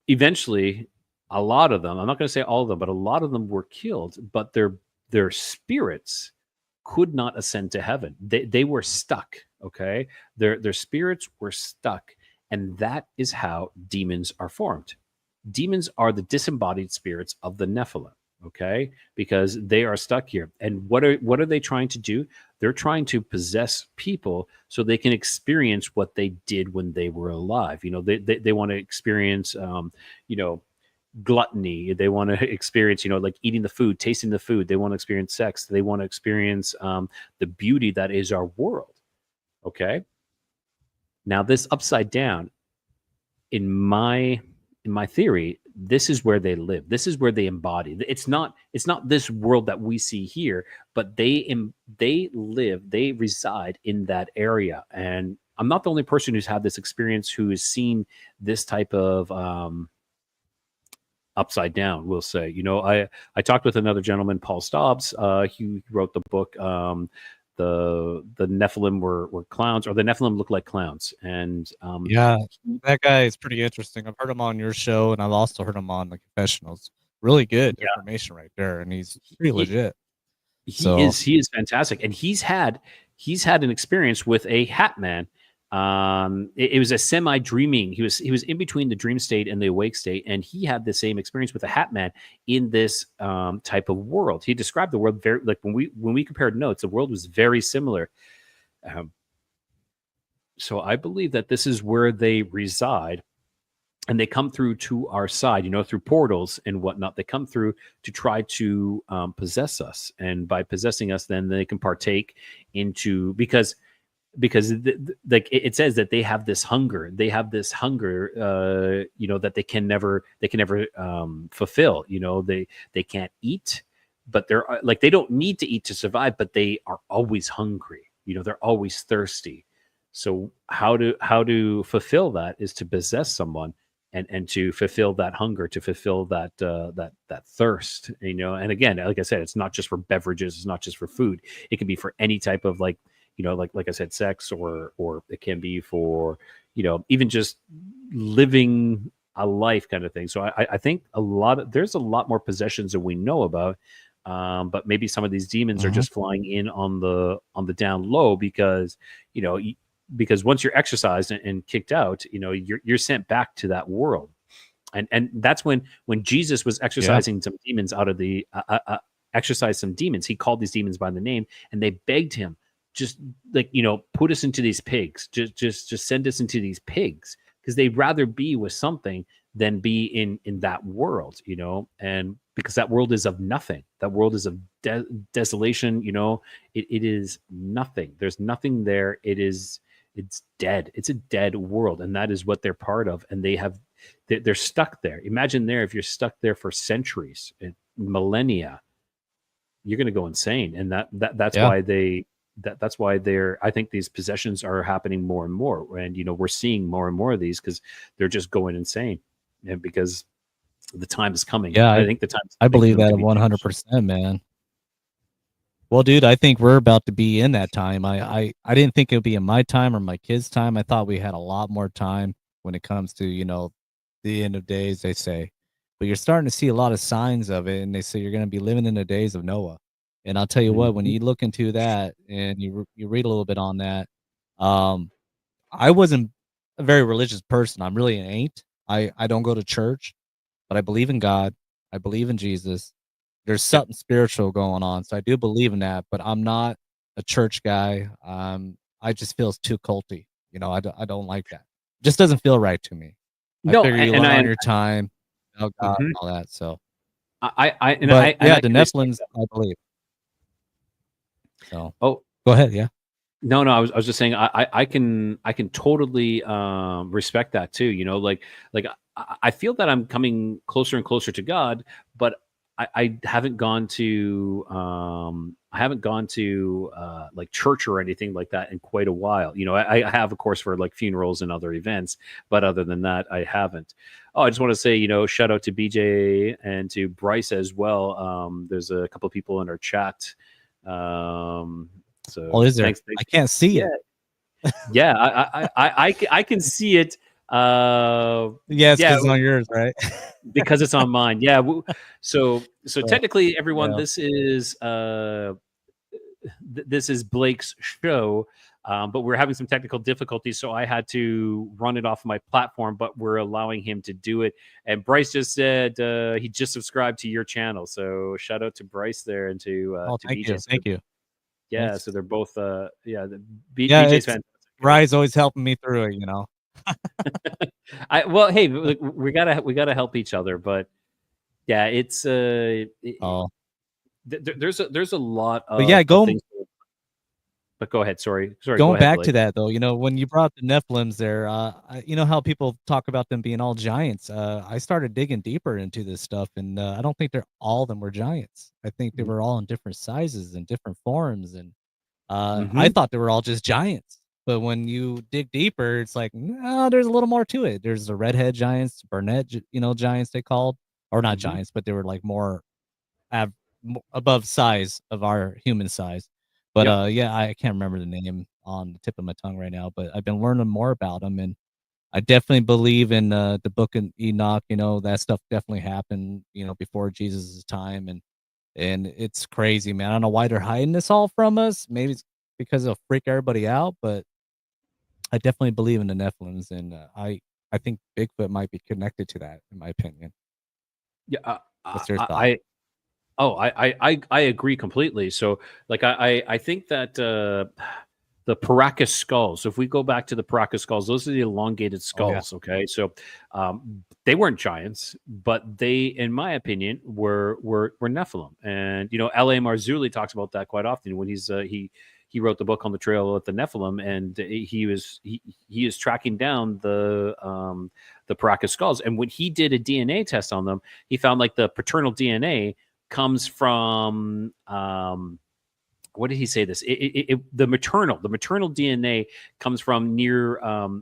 eventually, a lot of them, I'm not going to say all of them, but a lot of them were killed, but their spirits could not ascend to heaven. They were stuck, okay? Their spirits were stuck, and that is how demons are formed. Demons are the disembodied spirits of the Nephilim. okay, because they are stuck here. And what are they trying to do? They're trying to possess people so they can experience what they did when they were alive. They want to experience, you know, gluttony. They want to experience, like eating the food, tasting the food. They want to experience sex. They want to experience the beauty that is our world. Okay. Now, this upside down, in my theory, this is where they live. This is where they embody. It's not this world that we see here, but they reside in that area. And I'm not the only person who's had this experience, who has seen this type of upside down, we'll say. I talked with another gentleman, Paul Stobbs. He wrote the book, the Nephilim were clowns, or the Nephilim look like clowns. And Yeah, that guy is pretty interesting. I've heard him on your show, and I've also heard him on the confessionals. Really good yeah, information right there, and he's pretty he, legit. he So is he is fantastic, and he's had an experience with a hat man. It was a semi dreaming. He was in between the dream state and the awake state, and he had the same experience with a hat man in this type of world. He described the world very, like, when we compared notes, the world was very similar. Um, so I believe that this is where they reside, and they come through to our side, through portals and whatnot. They come through to try to possess us, and by possessing us, then they can partake into, because like it says that they have this hunger. They have this hunger, that they can never fulfill. They can't eat, but they're like, they don't need to eat to survive, but they are always hungry. They're always thirsty. So how to fulfill that is to possess someone, and to fulfill that hunger, to fulfill that thirst. And again, like I said, it's not just for beverages, it's not just for food. It can be for any type of, like, like I said, sex, or it can be for, even just living a life kind of thing. So I think there's a lot more possessions than we know about. But maybe some of these demons are mhm. just flying in on the down low, because you know y- because once you're exercised and kicked out, you're sent back to that world. And that's when Jesus was Yeah, exercising some demons out of the exercised some demons. He called these demons by the name, and they begged him, just, like, put us into these pigs, just send us into these pigs, because they'd rather be with something than be in that world. And because that world is of nothing, that world is of desolation. It is nothing. There's nothing there. It's dead. It's a dead world, and that is what they're part of. And they're stuck there. Imagine there, if you're stuck there for centuries, millennia, you're going to go insane. And that's yeah, why that's why I think these possessions are happening more and more. And we're seeing more and more of these, because they're just going insane. And because the time is coming, yeah. I I think the time's I coming for believe them to that be judged. 100%, man. Well, dude, I think we're about to be in that time. I didn't think it would be in my time or my kids' time. I thought we had a lot more time when it comes to, the end of days, they say. But you're starting to see a lot of signs of it, and they say you're going to be living in the days of Noah. And I'll tell you what, when Mhm. you look into that and you read a little bit on that, um, I wasn't a very religious person. I'm really an ain't. I don't go to church, but I believe in God. I believe in Jesus. There's Yep. something spiritual going on, so I do believe in that, but I'm not a church guy. I just feels too culty. I don't like that. Just doesn't feel right to me. I No, figure you and learn on I, your time, God and mhm. all that. So, I but and yeah, I the can respect Nephilims, that. I believe. So, Oh, go ahead. Yeah. no, I was just saying, I can totally respect that too. Like I feel that I'm coming closer and closer to God, but I haven't gone to like church or anything like that in quite a while. I have, of course, for like funerals and other events, but other than that, I haven't. Oh, I just want to say, shout out to BJ and to Bryce as well. There's a couple of people in our chat. Um, Oh, so is there? thanks, thanks. I can't see Yeah, it. yeah. I can see it. Yes, Yeah, because it's on yours, right? because it's on mine. Yeah. So So, technically, everyone, yeah. this is Blake's show. But we're having some technical difficulties, so I had to run it off my platform. But we're allowing him to do it. And Bryce just said he just subscribed to your channel, so shout out to Bryce there and Oh, to thank BJ. you, So thank you. yeah, Thanks. so they're both Yeah, BJ's it's fantastic. Rye's always helping me through it, you know? I well, hey, look, we gotta help each other, but yeah, it's Oh. there's a lot But yeah, of going things. But go ahead. Sorry. Go going ahead, back Blake. to that though, you know, when you brought up the Nephilims there, you know how people talk about them being all giants. I started digging deeper into this stuff, and I don't think they're all of them were giants. I think they were all in different sizes and different forms, and I Mm-hmm. thought they were all just giants. But when you dig deeper, it's like, no, there's a little more to it. There's the redhead giants, Burnett, you know, giants they called, or not Mm-hmm. giants, but they were like more above size of our human size. But Yep. yeah, I can't remember the name on the tip of my tongue right now. But I've been learning more about them, and I definitely believe in the book of Enoch. You know, that stuff definitely happened. You know, before Jesus' time, and it's crazy, man. I don't know why they're hiding this all from us. Maybe it's because it'll freak everybody out, but I definitely believe in the Nephilims, and I think Bigfoot might be connected to that, in my opinion. Yeah. What's your thought? I agree completely. So like I think that the Paracas skulls. So if we go back to the Paracas skulls, those are the elongated Oh yeah, skulls. Okay, so they weren't giants, but they, in my opinion, were Nephilim. And you know, L.A. Marzulli talks about that quite often when he wrote the book on the trail of the Nephilim, and he is tracking down the Paracas skulls. And when he did a DNA test on them, he found like the paternal DNA comes from what did he say this the maternal DNA comes from near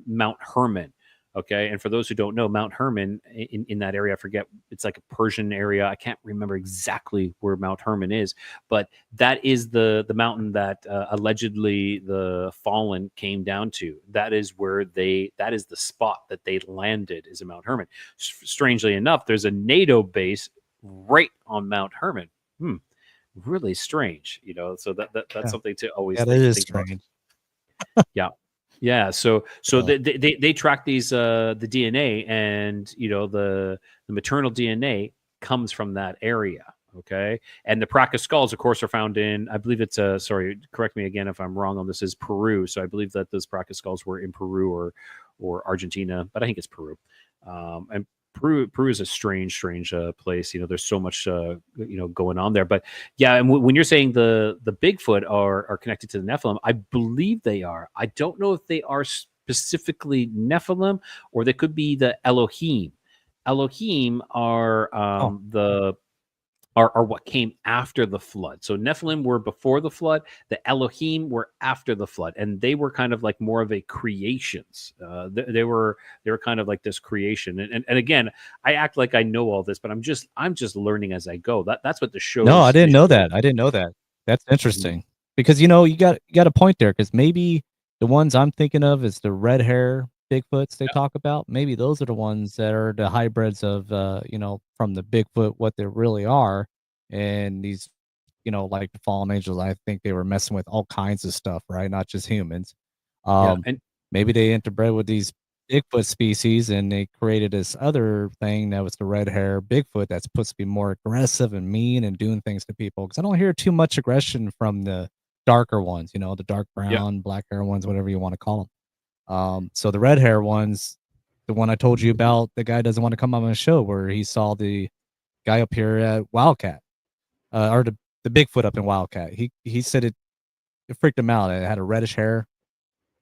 Mount Hermon. Okay, and for those who don't know, Mount Hermon in that area, I forget, it's like a Persian area. I can't remember exactly where Mount Hermon is, but that is the mountain that allegedly the fallen came down to. That is where that is the spot that they landed, is in Mount Hermon. Strangely enough, there's a NATO base right on Mount Hermon. Really strange, you know. So that's yeah, something to always yeah. That is think about. strange. Yeah, yeah. So Uh, they track these the DNA, and you know the maternal DNA comes from that area. Okay, and the Praca skulls, of course, are found in, I believe it's sorry, correct me again if I'm wrong on this, is Peru. So I believe that those Praca skulls were in Peru or Argentina, but I think it's Peru. And Peru is a strange place. You know, there's so much you know going on there. But yeah, and when you're saying the Bigfoot are connected to the Nephilim, I believe they are. I don't know if they are specifically Nephilim, or they could be the Elohim. Elohim are oh the are what came after the flood. So Nephilim were before the flood. The Elohim were after the flood, and they were kind of like more of a creations. They were kind of like this creation. And again, I act like I know all this, but I'm just learning as I go. That's what the no, I shows the didn't know show. that. I didn't know that. That's Mhm. interesting because you know you got a point there because maybe the ones I'm thinking of is the red hair Bigfoots they Yeah, talk about. Maybe those are the ones that are the hybrids of you know, from the Bigfoot what they really are, and these, you know, like the fallen angels. I think they were messing with all kinds of stuff, right? Not just humans. yeah, Um, and maybe they interbred with these Bigfoot species and they created this other thing that was the red hair Bigfoot that's supposed to be more aggressive and mean and doing things to people. Because I don't hear too much aggression from the darker ones, you know, the dark yeah, brown, black hair ones, whatever you want to call them. So the red hair ones, the one I told you about, the guy doesn't want to come on my show where he saw the guy up here at Wildcat, or the Bigfoot up in Wildcat. He said it freaked him out. It had a reddish hair.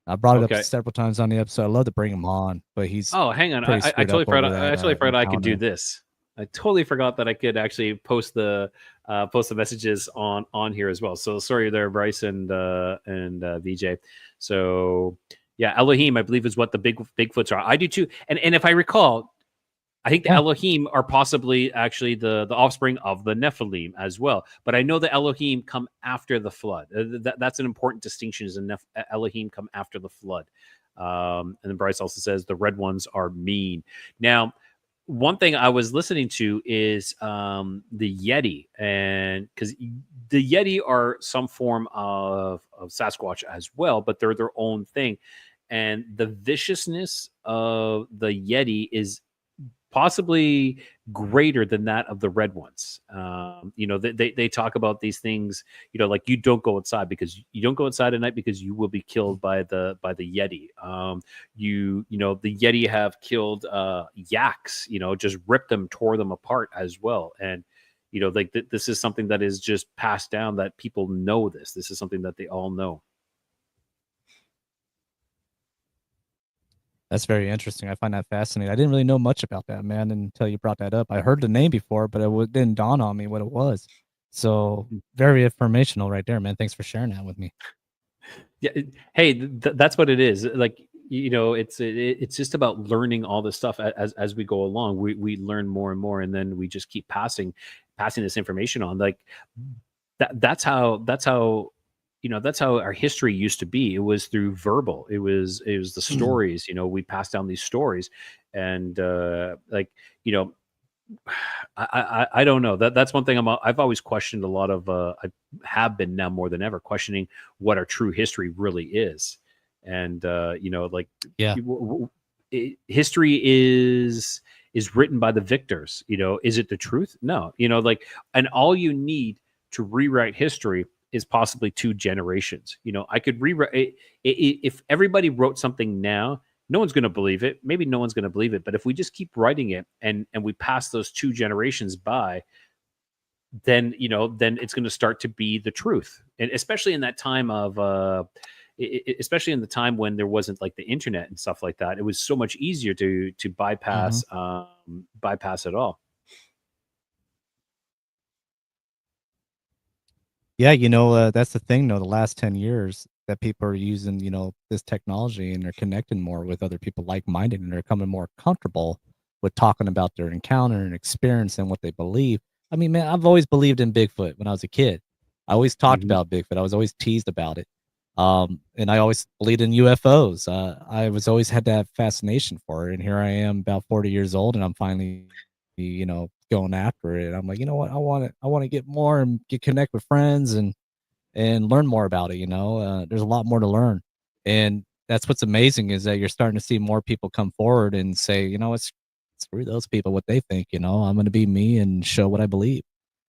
I brought it up okay. several times on the episode. I'd love to bring him on, but he's Oh, hang on. pretty I screwed up totally over forgot. I that actually forgot I could do encounter. this. I totally forgot that I could actually post the messages on here as well. So sorry there, Bryce and VJ. So yeah, Elohim, I believe, is what the Bigfoots are. I do too. And if I recall, I think the Yeah. Elohim are possibly actually the offspring of the Nephilim as well. But I know the Elohim come after the flood. That's an important distinction. Is Elohim come after the flood. And then Bryce also says the red ones are mean. Now, one thing I was listening to is the Yeti, and because the Yeti are some form of Sasquatch as well, but they're their own thing. And the viciousness of the Yeti is possibly greater than that of the red ones. They talk about these things. Like you don't go outside because you don't go outside at night because you will be killed by the Yeti. The Yeti have killed yaks. Just ripped them, tore them apart as well. And this is something that is just passed down. That people know this. This is something that they all know. That's very interesting. I find that fascinating. I didn't really know much about that, man, until you brought that up. I heard the name before, but didn't dawn on me what it was. So very informational right there, man. Thanks for sharing that with me. Yeah. Hey, that's what it is. Like, it's just about learning all this stuff as we go along. We learn more and more, and then we just keep passing this information on. Like that's how our history used to be. It was through verbal. It was the stories. We passed down these stories, and you know I don't know. That's one thing I've always questioned a lot of. I have been now more than ever questioning what our true history really is, and like Yeah. history is written by the victors. Is it the truth? No. And all you need to rewrite history is possibly two generations. I could rewrite if everybody wrote something now, no one's going to believe it. Maybe no one's going to believe it, but if we just keep writing it and we pass those two generations by, then it's going to start to be the truth. And especially in that time of especially in the time when there wasn't like the internet and stuff like that, it was so much easier to Mhm. bypass it all. Yeah, that's the thing though, the last 10 years that people are using, this technology and they're connecting more with other people like-minded and they're becoming more comfortable with talking about their encounter and experience and what they believe. I mean, man, I've always believed in Bigfoot when I was a kid. I always talked Hmm. about Bigfoot. I was always teased about it. And I always believed in UFOs. I was always had that fascination for it. And here I am about 40 years old and I'm finally, going after it. I'm like, you know what? I want to get more and get connect with friends and learn more about it. There's a lot more to learn, and that's what's amazing is that you're starting to see more people come forward and say, it's screw those people, what they think. I'm going to be me and show what I believe.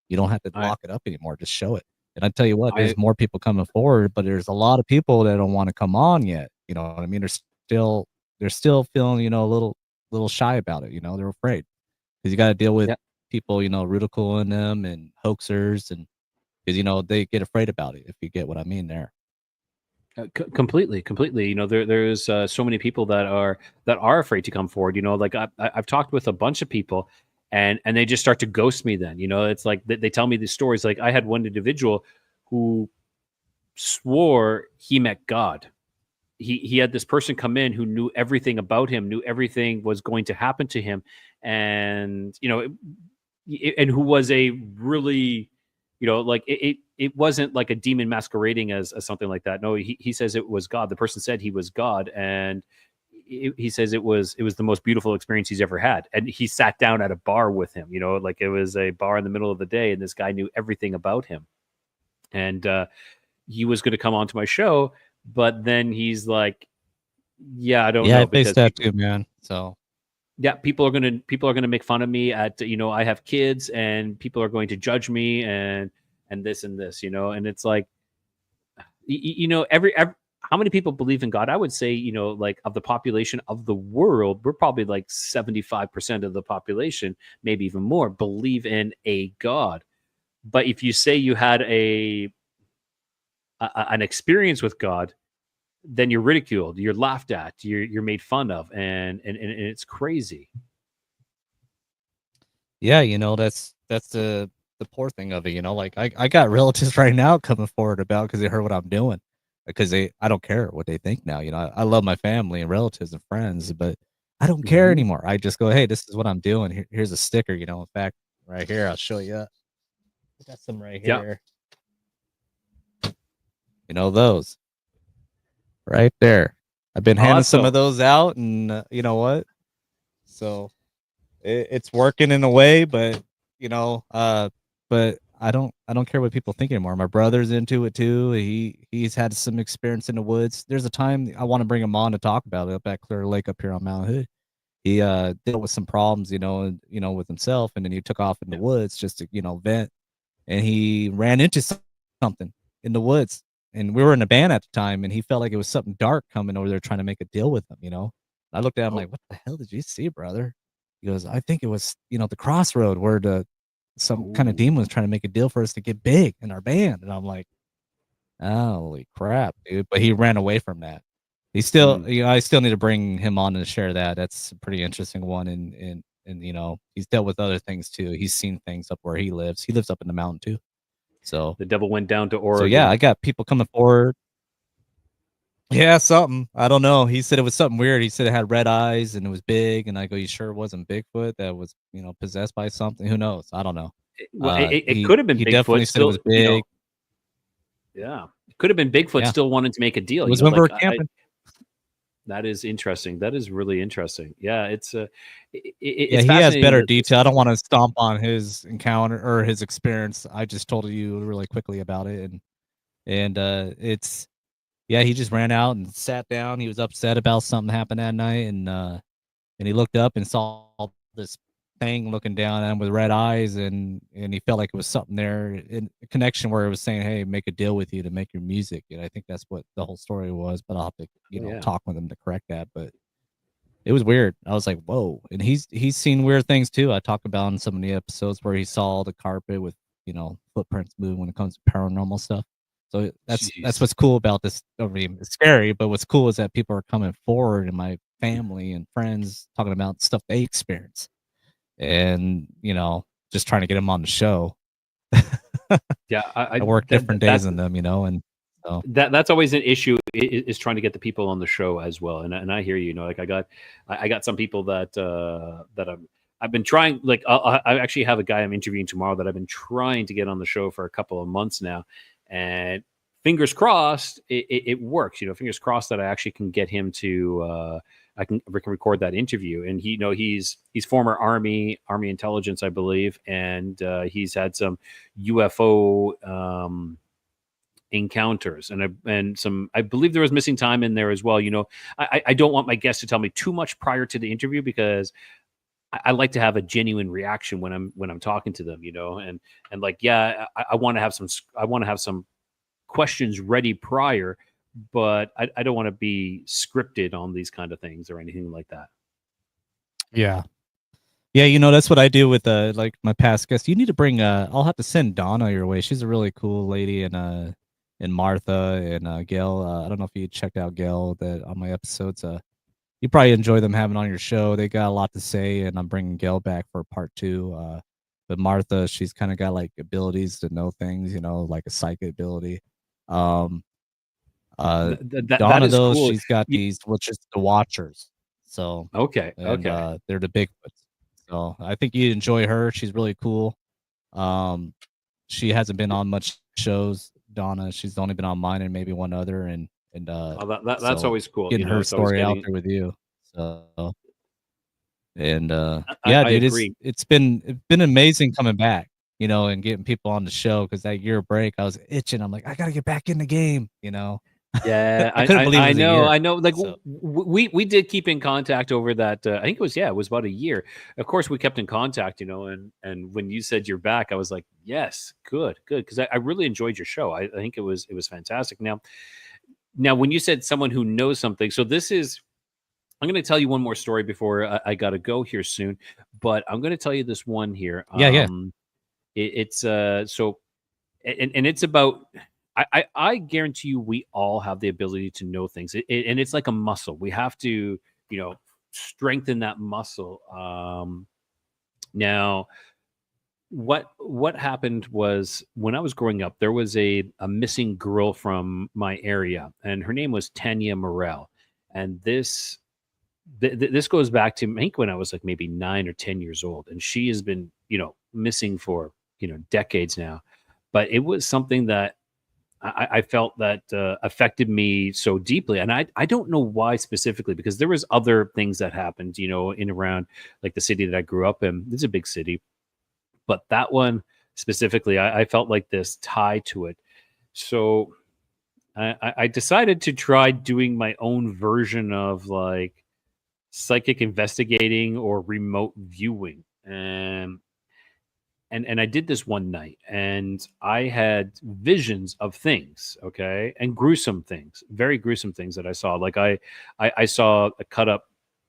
You don't have to I lock it up anymore. Just show it. And I tell you what, I there's more people coming forward, but there's a lot of people that don't want to come on yet. You know what I mean? They're still feeling, a little shy about it. They're afraid because you got to deal with Yeah. people, ridiculing them and hoaxers and because they get afraid about it. If you get what I mean there. Completely. There's so many people that are afraid to come forward. Like I've talked with a bunch of people, and they just start to ghost me. Then it's like they tell me these stories. Like I had one individual who swore he met God. He had this person come in who knew everything about him, knew everything was going to happen to him, and and who was a really, like it wasn't like a demon masquerading as something like that. No, he says it was God. The person said he was God, and he says it was the most beautiful experience he's ever had. And he sat down at a bar with him, like it was a bar in the middle of the day, and this guy knew everything about him. And he was going to come onto my show, but then he's like, yeah, I don't Yeah, I know, faced because that too, man. So yeah, people are gonna make fun of me at, I have kids, and people are going to judge me, and this and this, and it's like, every how many people believe in God? I would say, like of the population of the world, we're probably like 75% of the population, maybe even more, believe in a God. But if you say you had an experience with God, then you're ridiculed, you're laughed at, you're made fun of, and it's crazy. yeah, that's the poor thing of it. Like I got relatives right now coming forward about because they heard what I'm doing because I don't care what they think now. I love my family and relatives and friends, but I don't care Hmm. anymore. I just go, hey, this is what I'm doing. Here's a sticker. In fact, right here, I'll show you. I got some right Yeah. here. Those right there. I've been handing some of Awesome. those out, and you know what? So it's working in a way, but you know, but I don't care what people think anymore. My brother's into it too. He's had some experience in the woods. There's a time I want to bring him on to talk about it up at Clear Lake up here on Mount Hood. He dealt with some problems, with himself, and then he took off in the Yeah. woods just to, vent, and he ran into something in the woods. And we were in a band at the time, and he felt like it was something dark coming over there trying to make a deal with him. I looked at him Oh. like, "What the hell did you see, brother?" He goes, "I think it was, the crossroad where some kind of Oh. demon was trying to make a deal for us to get big in our band." And I'm like, "Holy crap, dude!" But he ran away from that. He still, Mm. I still need to bring him on and share that. That's a pretty interesting one, and he's dealt with other things too. He's seen things up where he lives. He lives up in the mountain too. So, The devil went down to yeah, Oregon. I got people coming forward. Yeah, something. I don't know. He said it was something weird. He said it had red eyes and it was big. And I go, "You sure it wasn't Bigfoot that was, possessed by something? Who knows? I don't know." Well, it could have been He definitely Bigfoot said it still, was big. yeah. It could have been Bigfoot Yeah, still wanting to make a it deal, was when we like were camping. that is interesting. That is really interesting. Yeah, Yeah, it's he has fascinating better that this detail. I don't want to stomp on his encounter or his experience. I just told you really quickly about it, and it's yeah. He just ran out and sat down. He was upset about something happened that night, and he looked up and saw this thing looking down at him with red eyes, and he felt like it was something there in a connection where it was saying, "Hey, make a deal with you to make your music." And I think that's what the whole story was. But I'll have to Oh yeah. talk with him to correct that. But it was weird. I was like, "Whoa!" And he's seen weird things too. I talk about in some of the episodes where he saw the carpet with footprints move when it comes to paranormal stuff. So that's Jeez. what's cool about this. I mean, it's scary, but what's cool is that people are coming forward, and my family and friends talking about stuff they experience, and just trying to get them on the show. Yeah, I work different days that's than them, and so that's always an issue, is trying to get the people on the show as well. And I hear you. Like I got some people that I've been trying. Like I actually have a guy I'm interviewing tomorrow that I've been trying to get on the show for a couple of months now, and fingers crossed it works. Fingers crossed that I actually can get him to. We can record that interview, and he's former army intelligence, I believe, and he's had some UFO encounters, and some, I believe there was missing time in there as well. I don't want my guests to tell me too much prior to the interview, because I like to have a genuine reaction when I'm talking to them, and like, yeah, I want to have some questions ready prior, but I don't want to be scripted on these kind of things or anything like that. yeah. Yeah, that's what I do with like my past guests. You need to bring I'll have to send Donna your way. She's a really cool lady, and Martha and Gail. I don't know if you checked out Gail that on my episodes. You probably enjoy them having on your show. They got a lot to say, and I'm bringing Gail back for part 2. But Martha, she's kind of got like abilities to know things, like a psychic ability. Um uh That Donna is though, cool. she's got these, which is the Watchers. So, Okay, and okay. they're the Bigfoots. So I think you'd enjoy her. She's really cool. Um, she hasn't been on much shows, Donna. She's only been on mine and maybe one other, and Oh, that's so always cool. getting her It's always story out getting. there with you. So, and yeah, I dude, it's agree. it's been amazing coming back, and getting people on the show, because that year break I was itching. I'm like, I gotta get back in the game. Yeah, I couldn't believe it I was a know, year. I know. Like So we did keep in contact over that. I think it was, yeah, it was about a year. Of course, we kept in contact, and when you said you're back, I was like, yes, good, good, because I really enjoyed your show. I think it was fantastic. Now, when you said someone who knows something, so this is. I'm going to tell you one more story before I got to go here soon, but I'm going to tell you this one here. yeah, yeah, It's so, and it's about. I guarantee you, we all have the ability to know things, and it's like a muscle. We have to, you know, strengthen that muscle. Now, what happened was, when I was growing up, there was a missing girl from my area, and her name was Tanya Morel, and this goes back to, I think, when I was like maybe 9 or 10 years old, and she has been, missing for, decades now. But it was something that I felt that affected me so deeply, and I don't know why specifically, because there was other things that happened, in around, like, the city that I grew up in. This is a big city, but that one specifically. I felt like this tie to it. So I decided to try doing my own version of like psychic investigating or remote viewing. And I did this one night, and I had visions of things, okay, and gruesome things, very gruesome things that I saw. Like I saw a cut up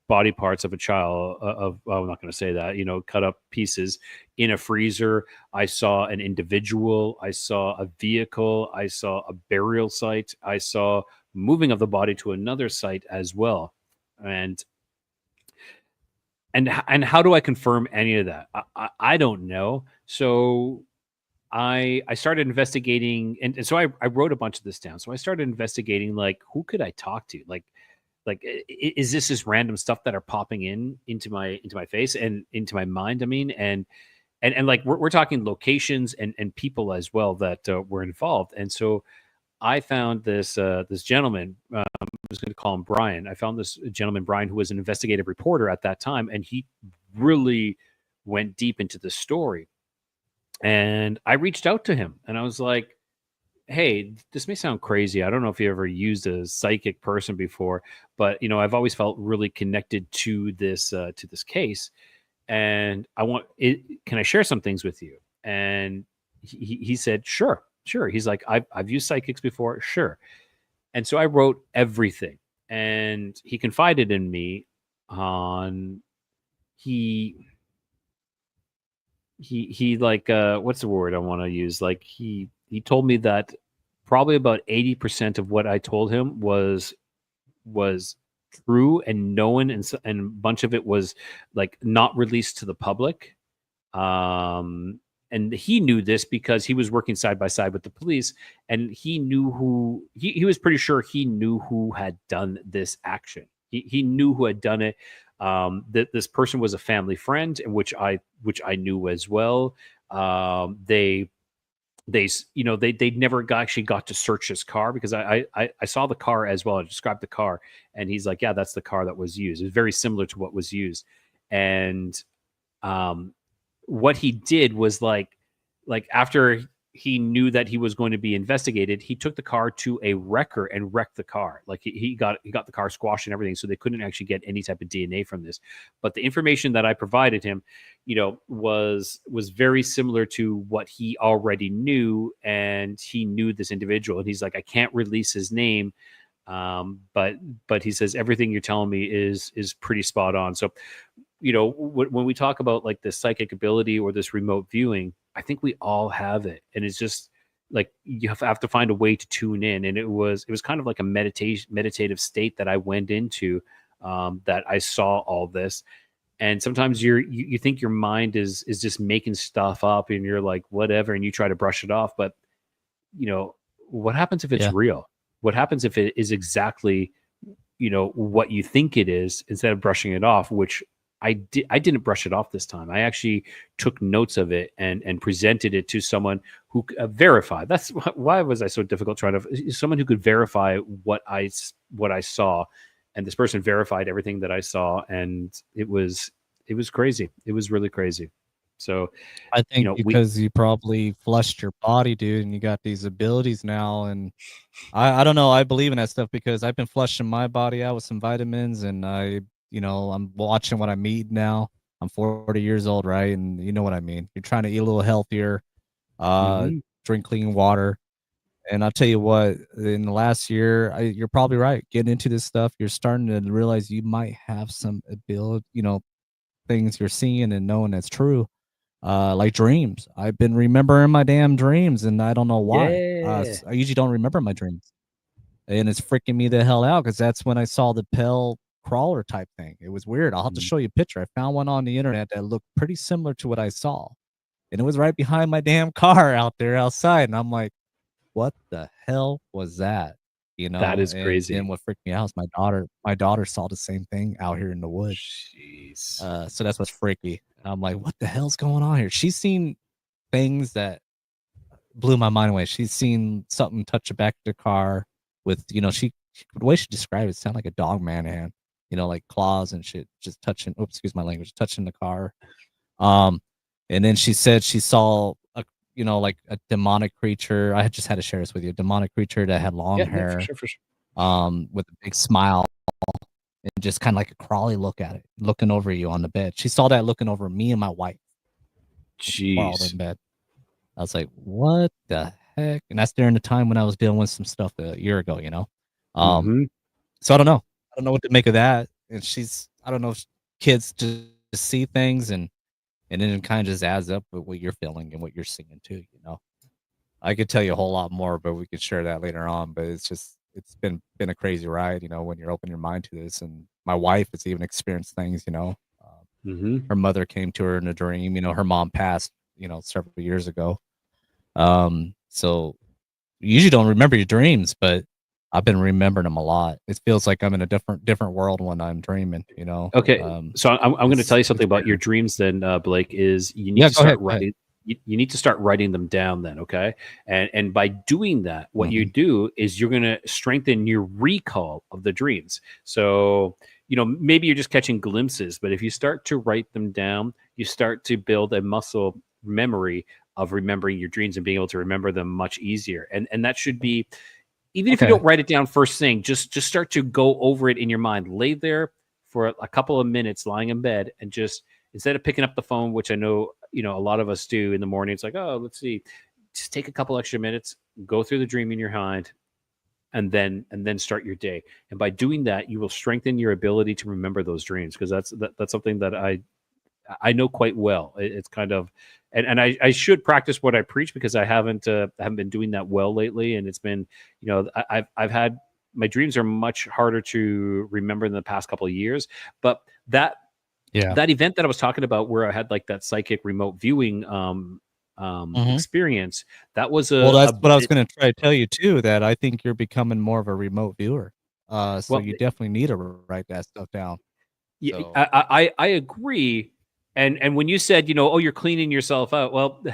body parts of a child of I'm not going to say that, cut up pieces in a freezer. I saw an individual. I saw a vehicle. I saw a burial site. I saw moving of the body to another site as well. And and how do I confirm any of that? I don't know. So I started investigating, and so I wrote a bunch of this down. So I started investigating, like, who could I talk to? Like is this just random stuff that are popping into my face and into my mind? I mean, and like we're talking locations and people as well that were involved. And so I found this gentleman. I was going to call him Brian. I found this gentleman, Brian, who was an investigative reporter at that time, and he really went deep into the story. And I reached out to him, and I was like, "Hey, this may sound crazy. I don't know if you ever used a psychic person before, but I've always felt really connected to this case, and I want it. Can I share some things with you?" And he said, "Sure, sure." He's like, "I've used psychics before, sure." And so I wrote everything, and he confided in me on he he like what's the word I want to use? Like he told me that probably about 80% of what I told him was true and known, and a bunch of it was like not released to the public. And he knew this because he was working side by side with the police, and he knew he was pretty sure he knew who had done this action. He knew who had done it. That this person was a family friend, and which I knew as well. They never actually got to search his car, because I saw the car as well. I described the car, and he's like, yeah, that's the car that was used. It's very similar to what was used. And what he did was like after he knew that he was going to be investigated, he took the car to a wrecker and wrecked the car. Like he got the car squashed and everything, so they couldn't actually get any type of DNA from this. But the information that I provided him, was very similar to what he already knew, and he knew this individual. And he's like, I can't release his name, but he says everything you're telling me is pretty spot on. So when we talk about like this psychic ability or this remote viewing, I think we all have it, and it's just like you have to find a way to tune in. And it was kind of like a meditative state that I went into, that I saw all this. And sometimes you think your mind is just making stuff up, and you're like whatever, and you try to brush it off. But what happens if it's Yeah. real? What happens if it is exactly what you think it is, instead of brushing it off, which I didn't brush it off this time. I actually took notes of it and presented it to someone who verified. That's why was I so difficult trying to someone who could verify what I saw, and this person verified everything that I saw, and it was crazy. It was really crazy. So I think we because you probably flushed your body, dude, and you got these abilities now. And I don't know. I believe in that stuff because I've been flushing my body out with some vitamins, and I'm watching what I'm eating now. I'm 40 years old, right? And you know what I mean. You're trying to eat a little healthier, uh, Mhm. drink clean water. And I'll tell you what, in the last year, you're probably right. Getting into this stuff, you're starting to realize you might have some ability, things you're seeing and knowing that's true. Like dreams. I've been remembering my damn dreams, and I don't know why. Yeah. I usually don't remember my dreams, and it's freaking me the hell out because that's when I saw the pale crawler type thing. It was weird. I'll have to Mhm. show you a picture. I found one on the internet that looked pretty similar to what I saw, and it was right behind my damn car out there outside. And I'm like, what the hell was that? That is And then crazy. what freaked me out is my daughter. My daughter saw the same thing out here in the woods. Jeez. So that's what's freaky. I'm like, what the hell's going on here? She's seen things that blew my mind away. She's seen something touch the back of the car with, the way she described it sounded like a dog man hand, like claws and shit, just touching. Oops, excuse my language, touching the car. Um, and then she said she saw like a demonic creature. I just had to share this with you. A demonic creature that had long Yeah, yeah, for hair, sure, for sure. with a big smile and just kind of like a crawly look at it, looking over you on the bed. She saw that looking over me and my wife while all Jeez. in bed. I was like, what the heck? And that's during the time when I was dealing with some stuff a year ago, you know? Um, Mm-hmm. so I don't know. I don't know what to make of that. And I don't know if kids just see things and then it kind of just adds up with what you're feeling and what you're seeing too, you know? I could tell you a whole lot more, but we could share that later on. But it's been a crazy ride, you know, when you're opening your mind to this. And my wife has even experienced things, you know. Mm-hmm. Her mother came to her in a dream. You know, her mom passed, you know, several years ago. So you usually don't remember your dreams, but I've been remembering them a lot. It feels like I'm in a different world when I'm dreaming, you know. Okay, so I'm going to tell you something It's about your weird. dreams. Then, Blake, is you need Yeah, to go start ahead. Go ahead. writing. You need to start writing them down. Then, okay, and by doing that, what you Hmm. do is you're going to strengthen your recall of the dreams. So, maybe you're just catching glimpses, but if you start to write them down, you start to build a muscle memory of remembering your dreams and being able to remember them much easier. And that should be, even if you Okay. don't write it down first thing, just start to go over it in your mind. Lay there for a couple of minutes, lying in bed, and just, instead of picking up the phone, which I know a lot of us do in the morning, it's like, oh, let's see, just take a couple extra minutes, go through the dream in your mind, and then start your day. And by doing that, you will strengthen your ability to remember those dreams, because that's something that I know quite well. It's kind of, and I should practice what I preach, because I haven't been doing that well lately, and it's been, I've had, my dreams are much harder to remember in the past couple of years. But that Yeah. that event that I was talking about, where I had like that psychic remote viewing Hmm. experience, that was Well, a that's what I was bit, gonna try to tell you too, that I think you're becoming more of a remote viewer. So well, you definitely need to write that stuff down. yeah, So I agree. And when you said, oh, you're cleaning yourself out, well,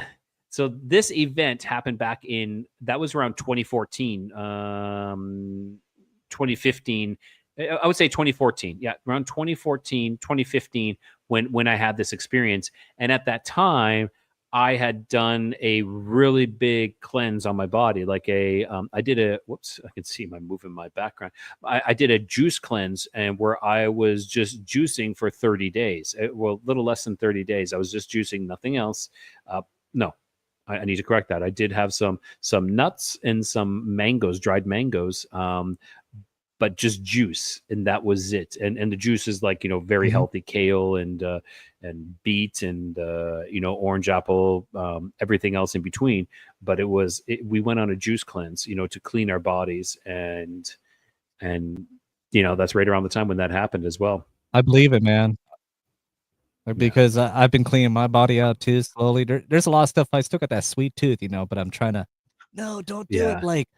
so this event happened back in, that was around 2014, 2015. I would say 2014. Yeah, around 2014, 2015, when I had this experience. And at that time, I had done a really big cleanse on my body. Like I did a, whoops, I can see my moving my background. I did a juice cleanse, and where I was just juicing for 30 days. Well, a little less than 30 days. I was just juicing, nothing else. No, I need to correct that. I did have some nuts and some mangoes, dried mangoes, but just juice, and that was it. And the juice is like, very mhm. healthy: kale and beet and orange apple, everything else in between. But we went on a juice cleanse, to clean our bodies, and that's right around the time when that happened as well. I believe it, man. Yeah, Because I've been cleaning my body out too slowly. There's a lot of stuff. I still got that sweet tooth, you know, but I'm trying to. No, don't do it, yeah. Blake.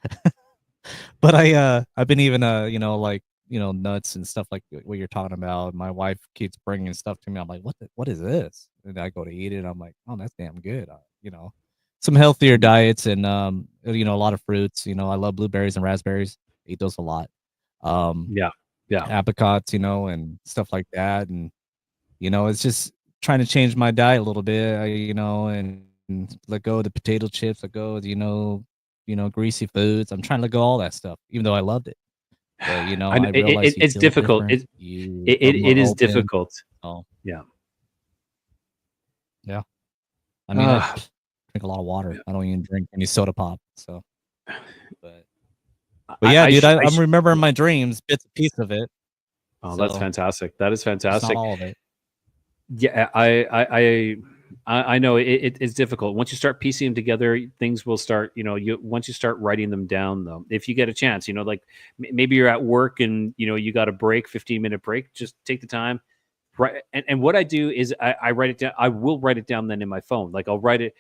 But I've been even like nuts and stuff like what you're talking about. My wife keeps bringing stuff to me. I'm like, what is this? And I go to eat it. I'm like, oh, that's damn good. Some healthier Mm, diets and a lot of fruits. I love blueberries and raspberries. Eat those a lot. Um, yeah, yeah. Apricots, and stuff like that. And it's just trying to change my diet a little bit. And let go of the potato chips. Let go of greasy foods. I'm trying to let go of all that stuff, even though I loved it. But I know, I realize you it's feel difficult. different. You are It more is open. difficult. Oh, Yeah. yeah. I mean, I Uh, drink a lot of water. yeah. I don't even drink any soda pop. So, but I, yeah, I, dude, sh- I I'm sh- remembering yeah. my dreams, bits and piece of it. Oh, that's So fantastic. That is just not fantastic. all of it. Yeah, I know it's difficult. Once you start piecing them together, things will start. Once you start writing them down, though, if you get a chance, like maybe you're at work and you got a break, 15-minute break. Just take the time, right? And what I do is I write it down. I will write it down then in my phone. Like I'll write it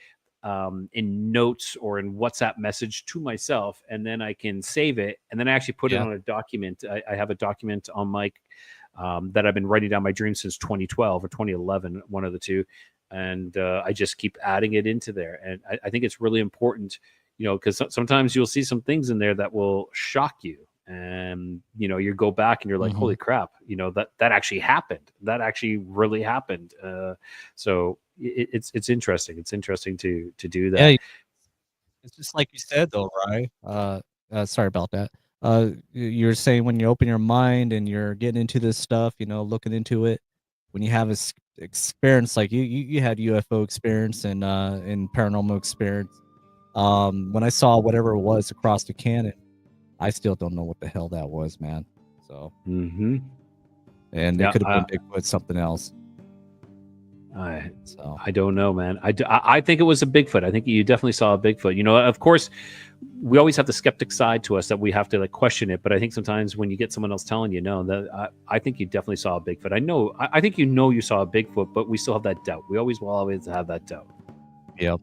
in notes or in WhatsApp message to myself, and then I can save it, and then I actually put it Yeah. on a document. I have a document on my that I've been writing down my dreams since 2012 or 2011, one of the two, and I just keep adding it into there. And I think it's really important, because sometimes you'll see some things in there that will shock you, and you go back and you're like, Hmm. holy crap, that actually happened. That actually really happened. So it's interesting. It's interesting to do that. Yeah, it's just like you said though, right? Sorry about that. You're saying when you open your mind and you're getting into this stuff, looking into it, when you have this experience like you had UFO experience and paranormal experience. When I saw whatever it was across the cannon, I still don't know what the hell that was, man. So, Mm-hmm. and it Yeah, could have been Bigfoot, something else. I So, I don't know, man. I think it was a Bigfoot. I think you definitely saw a Bigfoot. Of course, we always have the skeptic side to us that we have to like question it. But I think sometimes when you get someone else telling you no, that I think you definitely saw a Bigfoot. I think you saw a Bigfoot, but we still have that doubt. We always will always have that doubt. yep.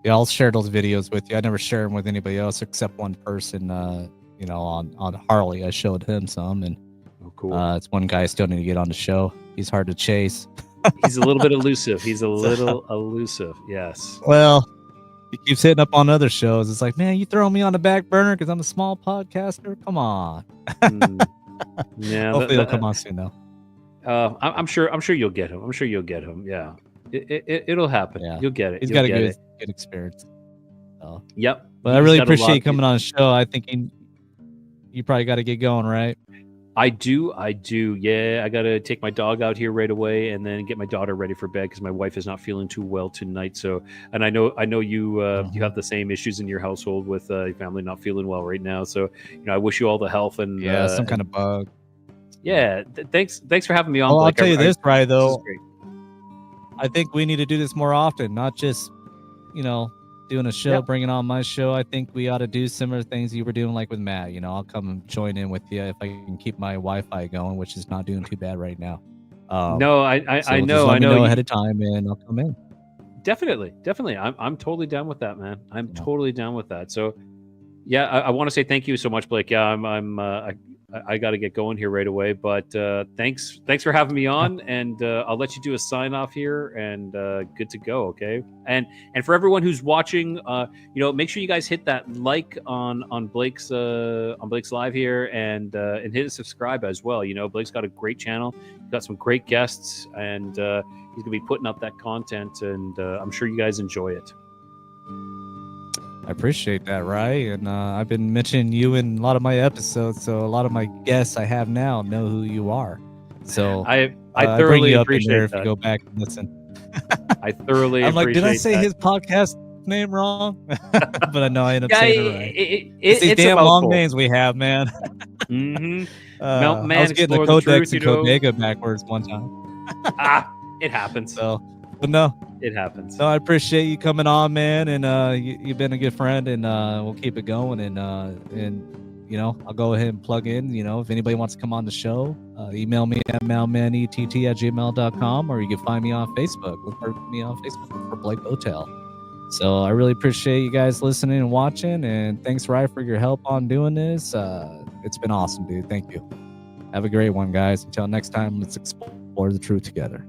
Yeah, I'll share those videos with you. I never share them with anybody else except one person. On Harley, I showed him some, and Oh, cool. it's one guy I still need to get on the show. He's hard to chase. He's a little bit elusive. He's a little elusive. Yes. Well, he keeps hitting up on other shows. It's like, man, you throw me on the back burner because I'm a small podcaster. Come on. Yeah. Hopefully, he'll come on soon, though. I'm sure. I'm sure you'll get him. I'm sure you'll get him. Yeah. It'll happen. Yeah, You'll get it. he's You'll got a get good experience. So, Yep. but I He's really got a lot appreciate you of- coming on the show. I think you probably got to get going, right? I do. Yeah, I gotta take my dog out here right away, and then get my daughter ready for bed because my wife is not feeling too well tonight. So, and I know you you have the same issues in your household with your family not feeling well right now. So, I wish you all the health and Yeah, some kind of bug. yeah. Thanks for having me on. Well, I'll Blake. tell you this, right? This is Though, great. I think we need to do this more often, not just doing a show, Yep. bringing on my show. I think we ought to do similar things you were doing, like with Matt. I'll come and join in with you if I can keep my Wi-Fi going, which is not doing too bad right now. No, I So just know. let I me know. know ahead of time, and I'll come in. Definitely. I'm totally down with that, man. I'm Yeah. totally down with that. So, yeah, I want to say thank you so much, Blake. Yeah, I got to get going here right away. But thanks for having me on, and I'll let you do a sign off here, and good to go. Okay, and for everyone who's watching, make sure you guys hit that like on Blake's live here, and hit subscribe as well. Blake's got a great channel, got some great guests, and he's gonna be putting up that content, and I'm sure you guys enjoy it. I appreciate that, Rye. And I've been mentioning you in a lot of my episodes, so a lot of my guests I have now know who you are. So I bring thoroughly you up in appreciate there if that. you go back and listen. I thoroughly I'm like, appreciate did I say that. his podcast name wrong? But I know I end up Yeah, saying it right. it's These a damn long mouthful. names we have, man. Mm-hmm. I Man, was getting the explore the Codex truth, and Codega backwards one time. It happens. So, but no, It happens. I appreciate you coming on, man, and you've been a good friend, and we'll keep it going, and I'll go ahead and plug in. If anybody wants to come on the show, email me at malmanett@gmail.com, or you can find me on Facebook. Look for me on Facebook for Blake Hotel. So I really appreciate you guys listening and watching, and thanks, Rye, for your help on doing this. It's been awesome, dude. Thank you. Have a great one, guys. Until next time, let's explore the truth together.